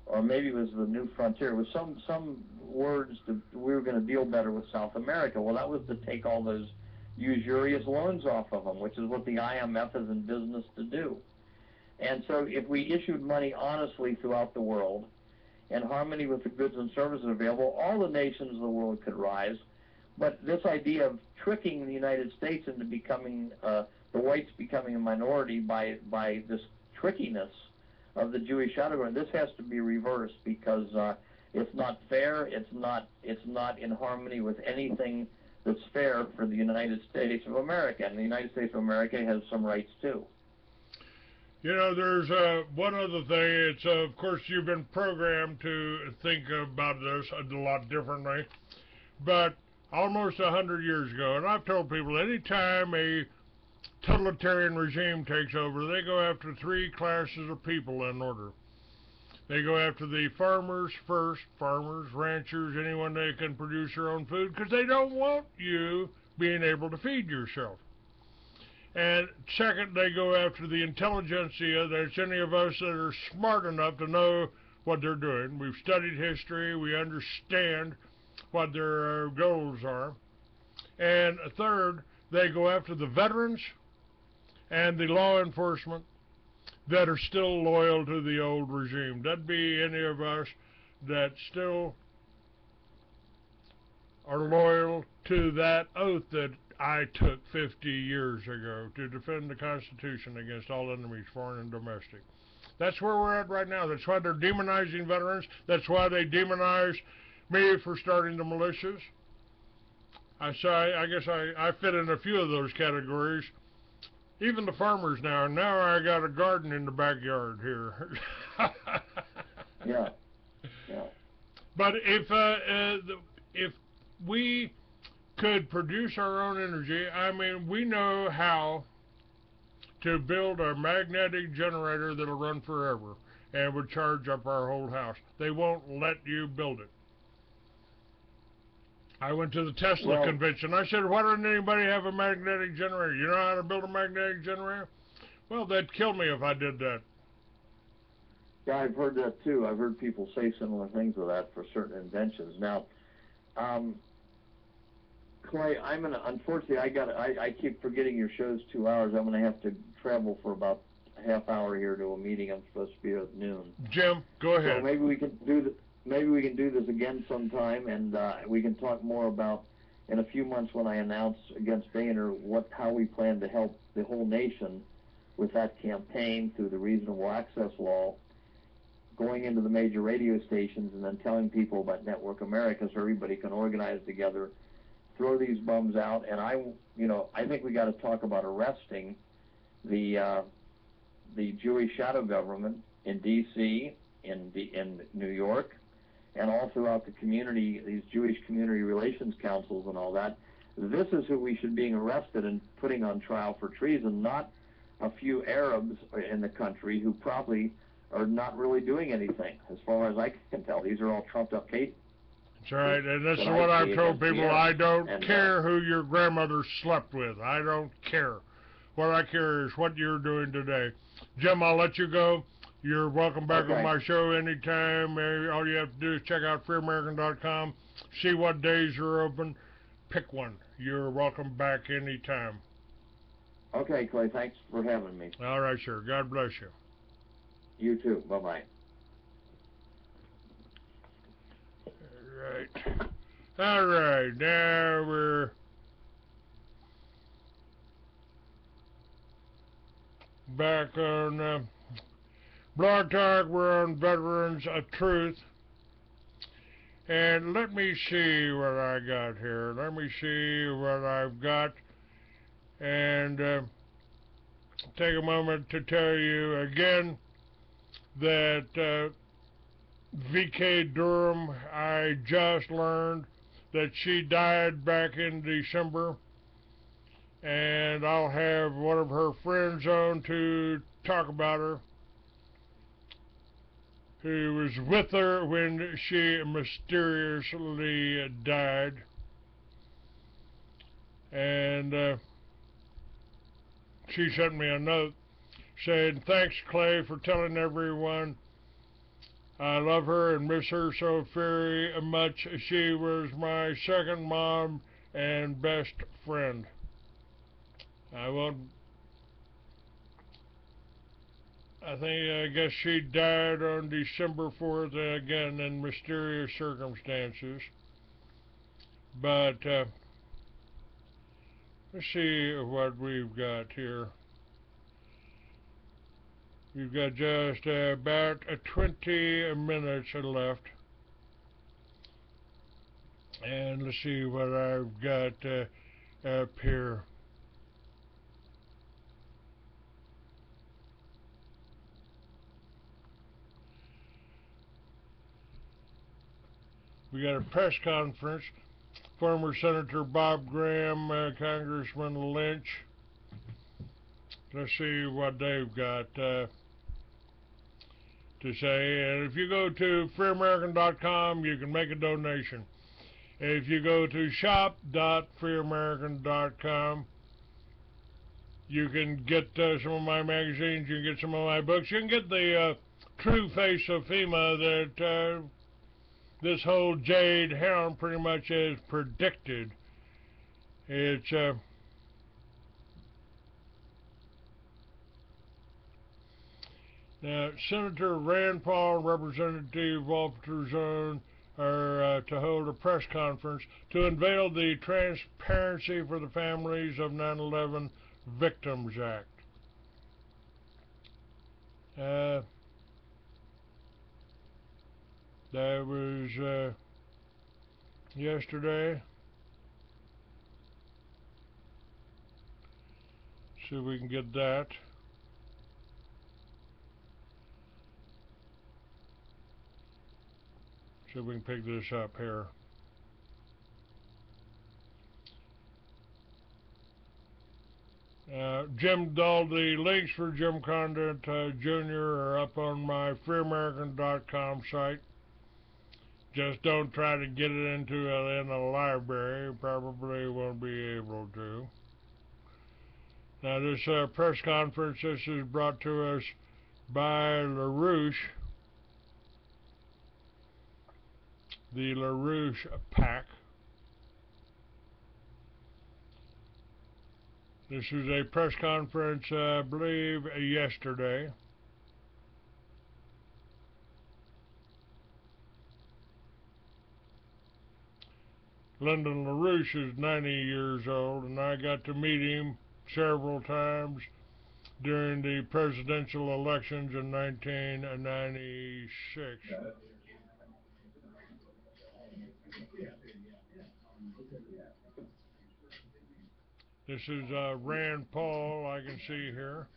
or maybe it was the New Frontier. It was some words that we were going to deal better with South America. Well, that was to take all those usurious loans off of them, which is what the IMF is in business to do. And so if we issued money honestly throughout the world, in harmony with the goods and services available, all the nations of the world could rise. But this idea of tricking the United States into becoming, the whites becoming a minority by this trickiness of the Jewish shadow government, this has to be reversed, because it's not fair, it's not in harmony with anything that's fair for the United States of America, and the United States of America has some rights too. There's one other thing. It's, of course, you've been programmed to think about this a lot differently, but almost 100 years ago, and I've told people, anytime a totalitarian regime takes over, they go after 3 classes of people in order. They go after the farmers first, farmers, ranchers, anyone that can produce their own food, because they don't want you being able to feed yourself. And second, they go after the intelligentsia. There's any of us that are smart enough to know what they're doing. We've studied history. We understand what their goals are. And third, they go after the veterans and the law enforcement that are still loyal to the old regime. That'd be any of us that still are loyal to that oath that I took 50 years ago to defend the Constitution against all enemies, foreign and domestic. That's where we're at right now. That's why they're demonizing veterans. That's why they demonize me for starting the militias. I guess I fit in a few of those categories. Even the farmers now. Now I got a garden in the backyard here. Yeah. But if we could produce our own energy, I mean, we know how to build a magnetic generator that'll run forever and would charge up our whole house. They won't let you build it. I went to the Tesla convention. I said, why doesn't anybody have a magnetic generator? You know how to build a magnetic generator? Well, they'd kill me if I did that. Yeah, I've heard that too. I've heard people say similar things with that for certain inventions. Now, Clay, unfortunately, I keep forgetting your show's 2 hours. I'm gonna have to travel for about a half hour here to a meeting I'm supposed to be at noon. Jim, go ahead. So maybe we can do this again sometime, and we can talk more about in a few months when I announce against Boehner how we plan to help the whole nation with that campaign through the reasonable access law, going into the major radio stations and then telling people about Network America so everybody can organize together, throw these bums out. And I think we got to talk about arresting the Jewish shadow government in D.C., in New York, and all throughout the community, these Jewish community relations councils and all that. This is who we should be arrested and putting on trial for treason, not a few Arabs in the country who probably are not really doing anything, as far as I can tell. These are all trumped-up cases. That's right, and this is what I've told people. I don't care who your grandmother slept with. I don't care. What I care is what you're doing today. Jim, I'll let you go. You're welcome back on my show anytime. All you have to do is check out freeamerican.com, see what days are open, pick one. You're welcome back anytime. Okay, Clay, thanks for having me. All right, sir. God bless you. You too. Bye-bye. All right. Now we're back on Blog Talk. We're on Veterans of Truth. And let me see what I got here. Let me see what I've got. And take a moment to tell you again that V.K. Durham, I just learned that she died back in December. And I'll have one of her friends on to talk about her, who was with her when she mysteriously died. And she sent me a note saying, thanks, Clay, for telling everyone I love her and miss her so very much. She was my second mom and best friend. I guess she died on December 4th, again, in mysterious circumstances. But, let's see what we've got here. We've got just about 20 minutes left. And let's see what I've got up here. We got a press conference. Former Senator Bob Graham, Congressman Lynch. Let's see what they've got to say. And if you go to freeamerican.com, you can make a donation. If you go to shop.freeamerican.com, you can get some of my magazines, you can get some of my books, you can get the true face of FEMA that this whole Jade Hound pretty much has predicted. It's now, Senator Rand Paul and Representative Walter Zone are to hold a press conference to unveil the Transparency for the Families of 9/11 Victims Act. That was yesterday. See if we can get that. See if we can pick this up here. All the links for Jim Condit Jr. are up on my freeamerican.com site. Just don't try to get it in a library. Probably won't be able to. Now this press conference, this is brought to us by LaRouche, the LaRouche PAC. This was a press conference, I believe, yesterday. Lyndon LaRouche is 90 years old, and I got to meet him several times during the presidential elections in 1996. This is Rand Paul, I can see here.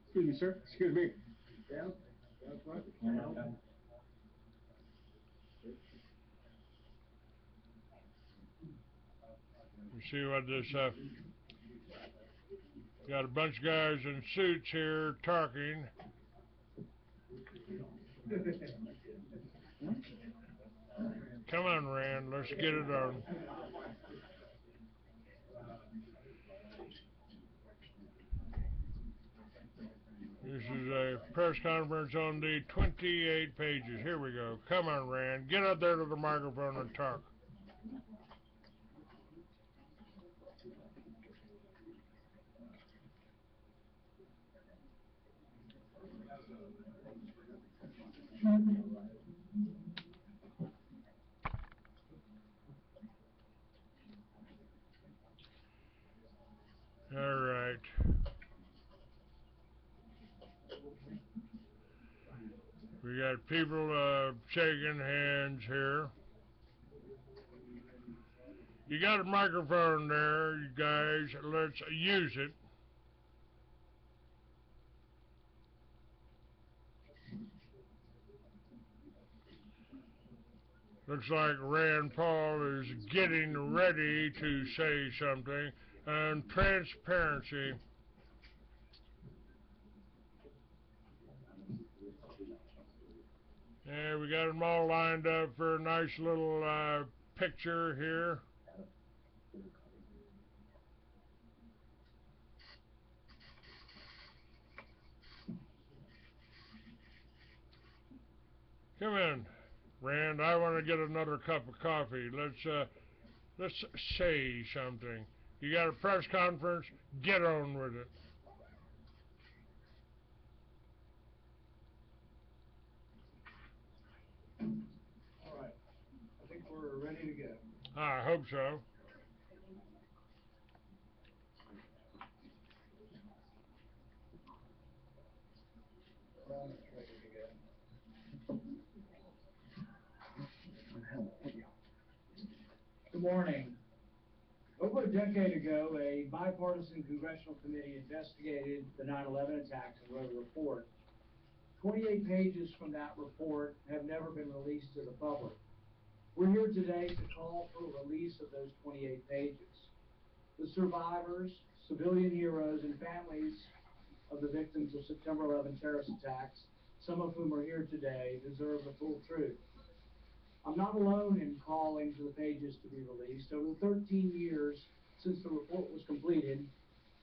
Excuse me, sir. Excuse me. Yeah, that's right. You see what this, got a bunch of guys in suits here talking. Come on, Rand, let's get it on. This is a press conference on the 28 pages. Here we go. Come on, Rand. Get up there to the microphone and talk. All right. We got people shaking hands here. You got a microphone there, you guys. Let's use it. Looks like Rand Paul is getting ready to say something on transparency. Yeah, we got them all lined up for a nice little picture here. Come in, Rand. I want to get another cup of coffee. Let's say something. You got a press conference? Get on with it. All right. I think we're ready to go. I hope so. Good morning. Over a decade ago, a bipartisan congressional committee investigated the 9/11 attacks and wrote a report. 28 pages from that report have never been released to the public. We're here today to call for a release of those 28 pages. The survivors, civilian heroes, and families of the victims of September 11 terrorist attacks, some of whom are here today, deserve the full truth. I'm not alone in calling for the pages to be released. Over the 13 years since the report was completed,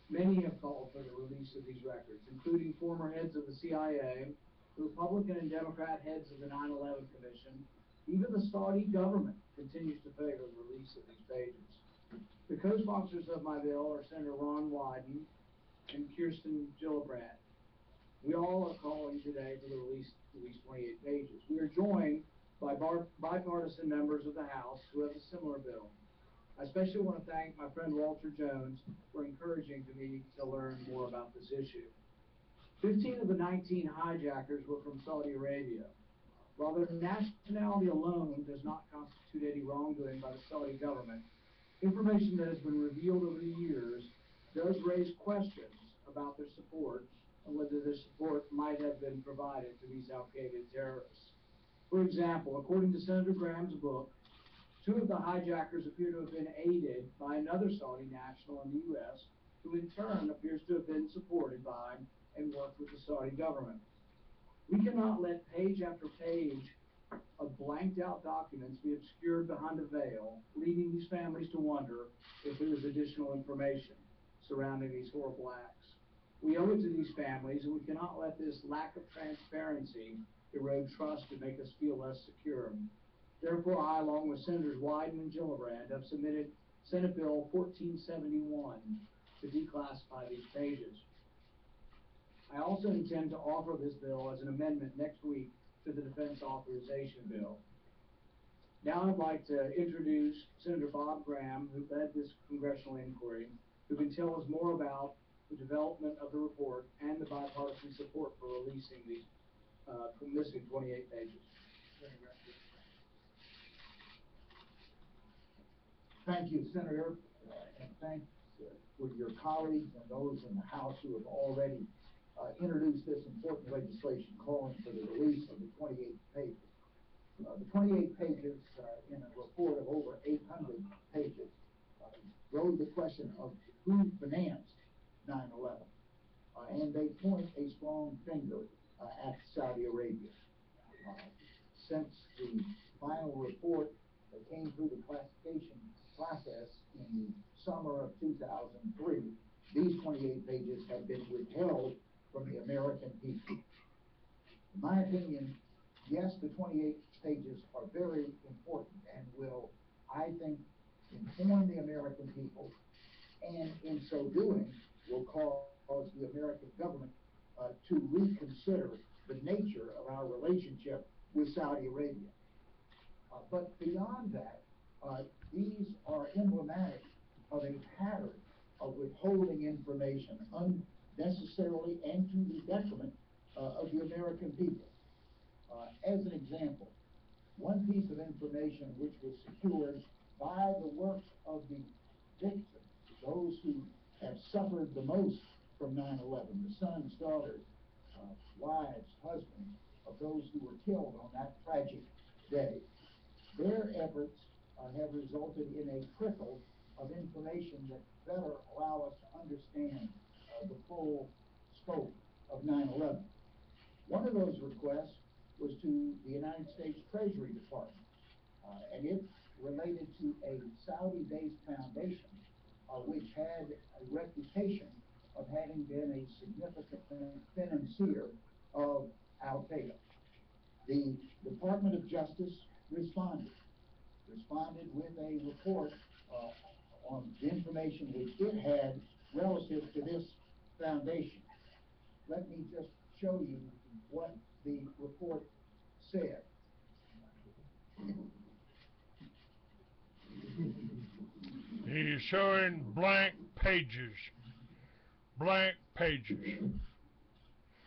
many have called for the release of these records, including former heads of the CIA, the Republican and Democrat heads of the 9/11 Commission. Even the Saudi government continues to favor the release of these pages. The co-sponsors of my bill are Senator Ron Wyden and Kirsten Gillibrand. We all are calling today for the release of these 28 pages. We are joined by bipartisan members of the House who have a similar bill. I especially want to thank my friend Walter Jones for encouraging me to learn more about this issue. 15 of the 19 hijackers were from Saudi Arabia. While their nationality alone does not constitute any wrongdoing by the Saudi government, information that has been revealed over the years does raise questions about their support and whether their support might have been provided to these Al-Qaeda terrorists. For example, according to Senator Graham's book, 2 of the hijackers appear to have been aided by another Saudi national in the U.S., who in turn appears to have been supported by and worked with the Saudi government. We cannot let page after page of blanked out documents be obscured behind a veil, leading these families to wonder if there is additional information surrounding these horrible acts. We owe it to these families, and we cannot let this lack of transparency erode trust and make us feel less secure. Therefore, I, along with Senators Wyden and Gillibrand, have submitted Senate Bill 1471 to declassify these pages. I also intend to offer this bill as an amendment next week to the Defense Authorization Bill. Now I'd like to introduce Senator Bob Graham, who led this congressional inquiry, who can tell us more about the development of the report and the bipartisan support for releasing the missing 28 pages. Thank you, Senator, and thanks for your colleagues and those in the House who have already introduced this important legislation calling for the release of the 28 pages. The 28 pages in a report of over 800 pages rose the question of who financed 9/11, and they point a strong finger at Saudi Arabia. Since the final report that came through the classification process in the summer of 2003, these 28 pages have been withheld from the American people. In my opinion, yes, the 28 pages are very important and will, I think, inform the American people, and in so doing will cause the American government to reconsider the nature of our relationship with Saudi Arabia. But beyond that, these are emblematic of a pattern of withholding information unnecessarily and to the detriment of the American people. As an example, one piece of information which was secured by the work of the victims, those who have suffered the most from 9/11, the sons, daughters, wives, husbands of those who were killed on that tragic day. Their efforts have resulted in a trickle of information that better allow us to understand the full scope of 9/11. One of those requests was to the United States Treasury Department, and it related to a Saudi-based foundation which had a reputation of having been a significant financier of Al-Qaeda. The Department of Justice responded with a report on the information which it had relative to this foundation. Let me just show you what the report said. He's showing blank pages. Blank pages.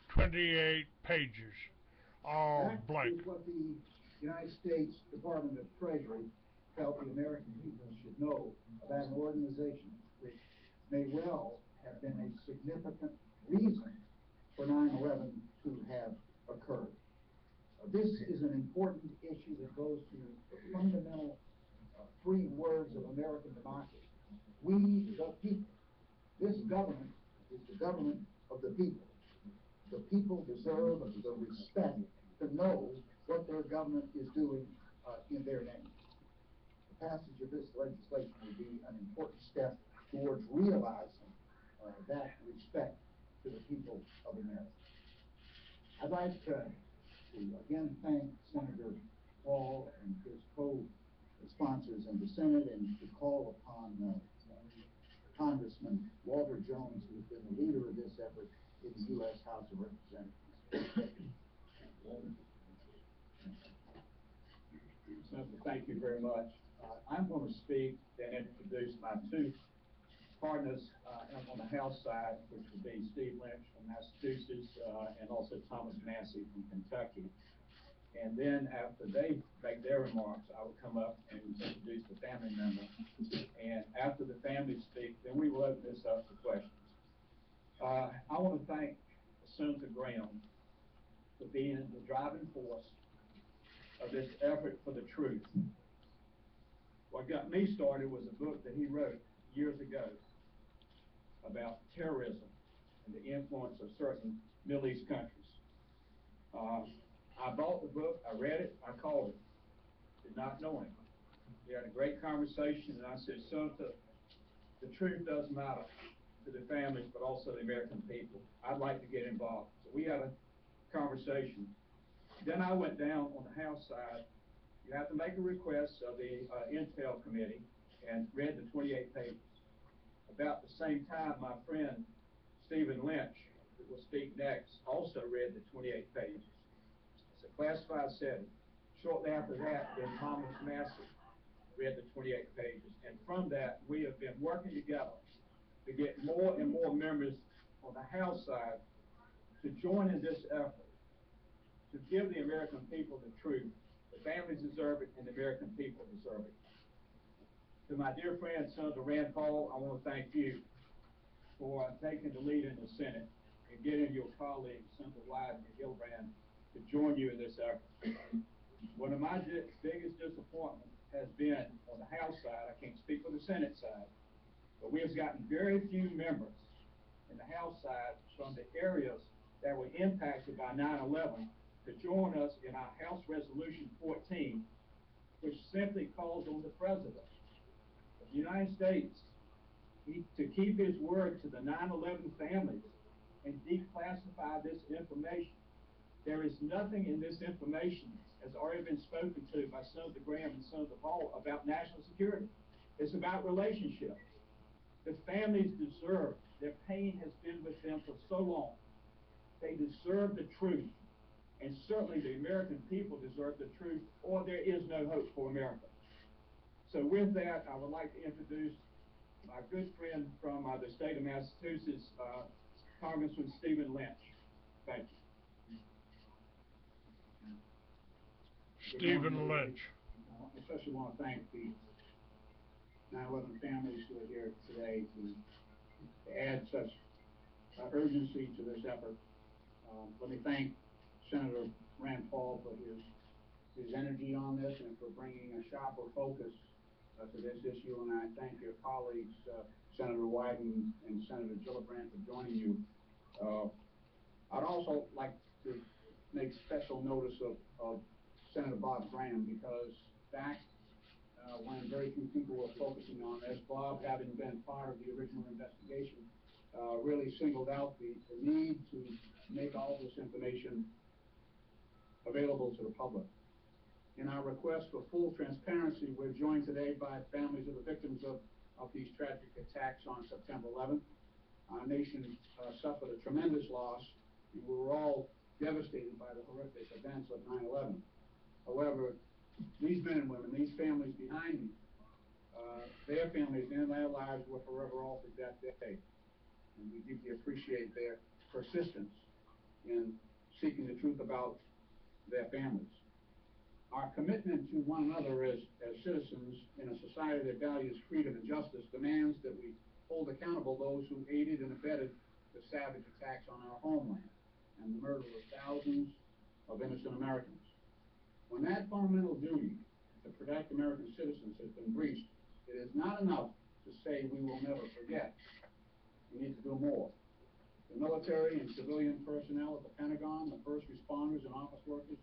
28 pages. All blank. That is what the United States Department of Treasury felt the American people should know about an organization which may well have been a significant reason for 9/11 to have occurred. This is an important issue that goes to the fundamental three words of American democracy. We, the people. This government is the government of the people. The people deserve the respect to know what their government is doing in their name. The passage of this legislation will be an important step towards realizing that respect to the people of America. I'd like to again thank Senator Paul and his co-sponsors in the Senate, and to call upon Congressman Walter Jones, who's been the leader of this effort in the U.S. House of Representatives. Thank you very much. I'm going to speak and introduce my two partners on the House side, which would be Steve Lynch from Massachusetts and also Thomas Massey from Kentucky. And then after they make their remarks, I will come up and introduce the family member. And after the family speak, then we will open this up for questions. I want to thank Senator Graham for being the driving force of this effort for the truth. What got me started was a book that he wrote years ago about terrorism and the influence of certain Middle East countries. I bought the book, I read it, I called it, did not know him. We had a great conversation, and I said, Senator, the truth does matter to the families, but also the American people. I'd like to get involved. So we had a conversation. Then I went down on the House side. You have to make a request of the Intel Committee and read the 28 pages. About the same time, my friend Stephen Lynch, who will speak next, also read the 28 pages. It's a classified setting. Shortly after that, then Thomas Massey read the 28 pages. And from that, we have been working together to get more and more members on the House side to join in this effort to give the American people the truth. The families deserve it, and the American people deserve it. To my dear friend, Senator Rand Paul, I want to thank you for taking the lead in the Senate and getting your colleagues, Senator Wyden and Gillibrand, to join you in this effort. One of my biggest disappointments has been on the House side. I can't speak for the Senate side, but we have gotten very few members in the House side from the areas that were impacted by 9/11 to join us in our House Resolution 14, which simply calls on the President of the United States to keep his word to the 9/11 families and declassify this information. There is nothing in this information, as already been spoken to by Senator Graham and Senator Hall, about national security. It's about relationships. The families deserve, their pain has been with them for so long. They deserve the truth. And certainly the American people deserve the truth, or there is no hope for America. So with that, I would like to introduce my good friend from the state of Massachusetts, Congressman Stephen Lynch. Thank you. Stephen Lynch. I especially want to thank the 9/11 families who are here today to add such urgency to this effort. Let me thank Senator Rand Paul for his energy on this and for bringing a sharper focus to this issue, and I thank your colleagues, Senator Wyden and Senator Gillibrand, for joining you. I'd also like to make special notice of Senator Bob Graham, because back when very few people were focusing on this, Bob, having been part of the original investigation, really singled out the need to make all this information available to the public. In our request for full transparency, we're joined today by families of the victims of these tragic attacks on September 11th. Our nation suffered a tremendous loss, and we were all devastated by the horrific events of 9/11. However, these men and women, these families behind me, their families and their lives were forever altered that day. And we deeply appreciate their persistence in seeking the truth about their families. Our commitment to one another as citizens in a society that values freedom and justice demands that we hold accountable those who aided and abetted the savage attacks on our homeland and the murder of thousands of innocent Americans. When that fundamental duty to protect American citizens has been breached, it is not enough to say we will never forget. We need to do more. The military and civilian personnel at the Pentagon, the first responders and office workers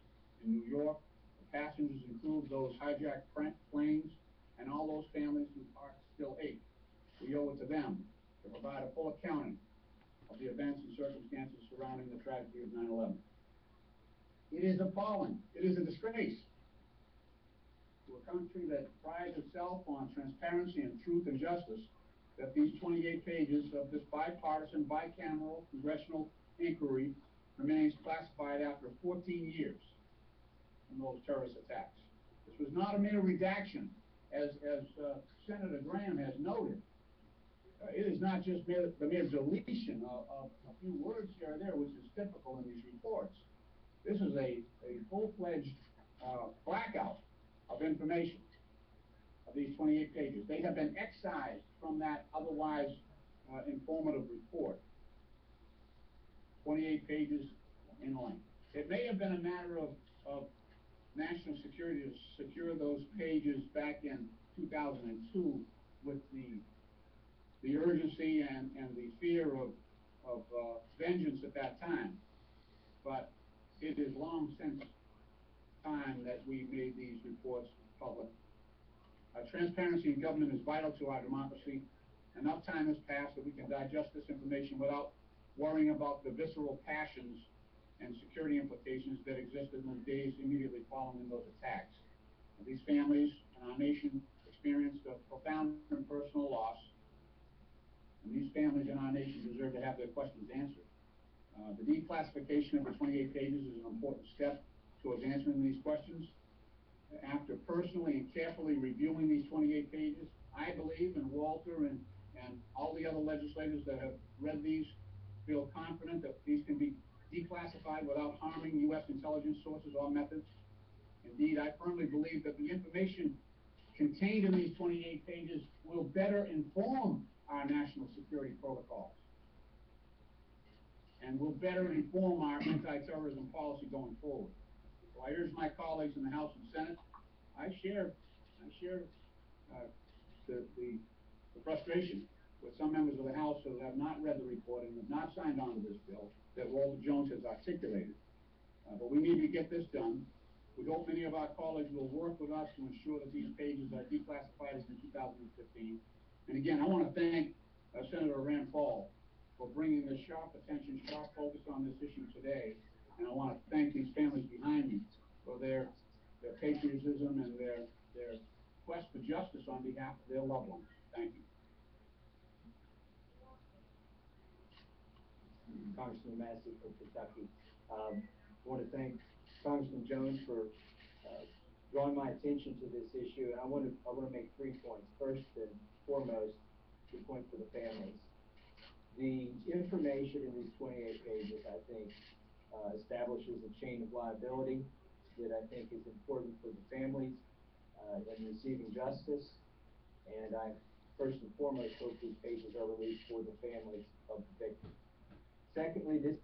in New York, the passengers and crew of those hijacked planes, and all those families whose hearts still ache. We owe it to them to provide a full accounting of the events and circumstances surrounding the tragedy of 9/11. It is appalling. It is a disgrace to a country that prides itself on transparency and truth and justice that these 28 pages of this bipartisan, bicameral congressional inquiry remains classified after 14 years from those terrorist attacks. This was not a mere redaction, as Senator Graham has noted. It is not just the mere deletion of a few words here or there, which is typical in these reports. This is a full-fledged blackout of information of these 28 pages. They have been excised from that otherwise informative report. 28 pages in length. It may have been a matter of national security to secure those pages back in 2002 with the urgency and the fear of vengeance at that time. But it is long since time that we made these reports public. Transparency in government is vital to our democracy. Enough time has passed that we can digest this information without worrying about the visceral passions and security implications that existed in the days immediately following those attacks. These families and our nation experienced a profound and personal loss, and these families in our nation deserve to have their questions answered. The declassification of the 28 pages is an important step towards answering these questions. After personally and carefully reviewing these 28 pages, I believe, and Walter and all the other legislators that have read these feel confident that these can be declassified without harming U.S. intelligence sources or methods. Indeed, I firmly believe that the information contained in these 28 pages will better inform our national security protocols and will better inform our anti-terrorism policy going forward. So I urge my colleagues in the House and Senate, I share the frustration with some members of the House who have not read the report and have not signed on to this bill that Walter Jones has articulated. But we need to get this done. We hope many of our colleagues will work with us to ensure that these pages are declassified in 2015. And again, I want to thank Senator Rand Paul for bringing this sharp attention, sharp focus on this issue today. And I want to thank these families behind me for their patriotism and their quest for justice on behalf of their loved ones. Thank you. Congressman Massey from Kentucky. I want to thank Congressman Jones for drawing my attention to this issue, and I want to make 3 points. First and foremost, the point for the families. The information in these 28 pages, I think, establishes a chain of liability that I think is important for the families in receiving justice, and I first and foremost hope these pages are released for the families of the victims. Secondly, this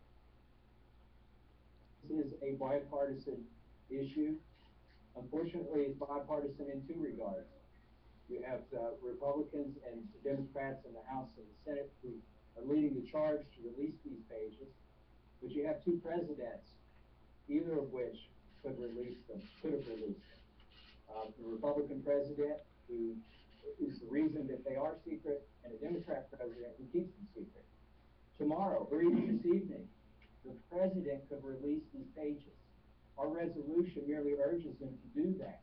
is a bipartisan issue. Unfortunately, it's bipartisan in 2 regards. You have Republicans and Democrats in the House and the Senate who are leading the charge to release these pages, but you have 2 presidents, either of which could have released them. The Republican president, who is the reason that they are secret, and a Democrat president who keeps them secret. Tomorrow, or even this evening, the president could release these pages. Our resolution merely urges him to do that.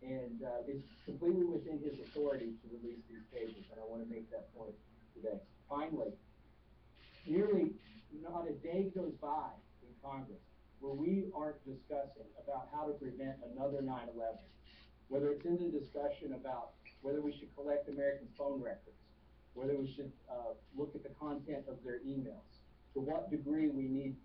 And it's completely within his authority to release these pages, and I want to make that point today. Finally, nearly not a day goes by in Congress where we aren't discussing about how to prevent another 9/11, whether it's in the discussion about whether we should collect Americans' phone records, whether we should look at the content of their emails, to what degree we need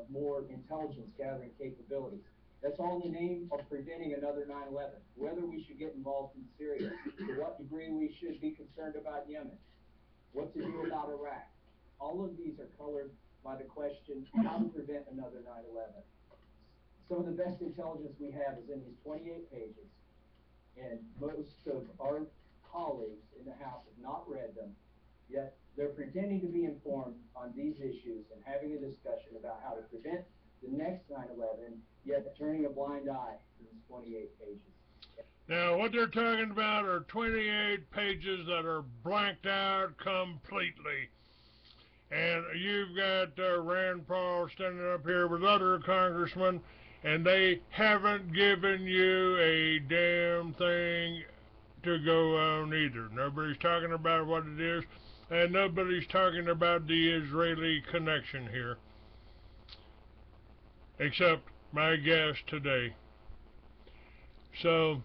more intelligence gathering capabilities. That's all in the name of preventing another 9/11. Whether we should get involved in Syria, to what degree we should be concerned about Yemen, what to do about Iraq. All of these are colored by the question, how to prevent another 9/11. Some of the best intelligence we have is in these 28 pages, and most of our colleagues in the House have not read them, yet they're pretending to be informed on these issues and having a discussion about how to prevent the next 9/11, yet turning a blind eye to these 28 pages. Now, what they're talking about are 28 pages that are blanked out completely. And you've got Rand Paul standing up here with other congressmen, and they haven't given you a damn thing to go on either. Nobody's talking about what it is, and nobody's talking about the Israeli connection here, except my guest today. So,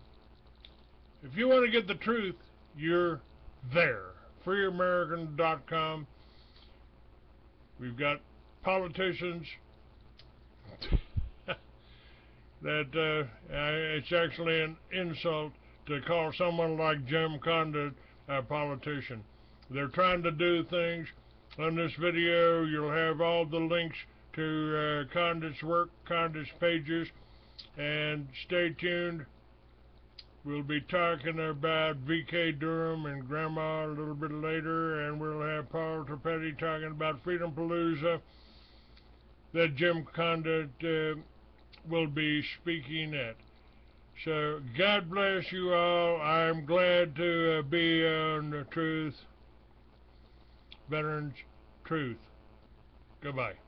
if you want to get the truth, you're there. freeamerican.com. We've got politicians that it's actually an insult to call someone like Jim Condit a politician. They're trying to do things. On this video, you'll have all the links to Condit's work, Condit's pages, and stay tuned. We'll be talking about V.K. Durham and Grandma a little bit later, and we'll have Paul Trappetti talking about Freedom Palooza that Jim Condit will be speaking at. So, God bless you all. I'm glad to be on the Truth, Veterans Truth. Goodbye.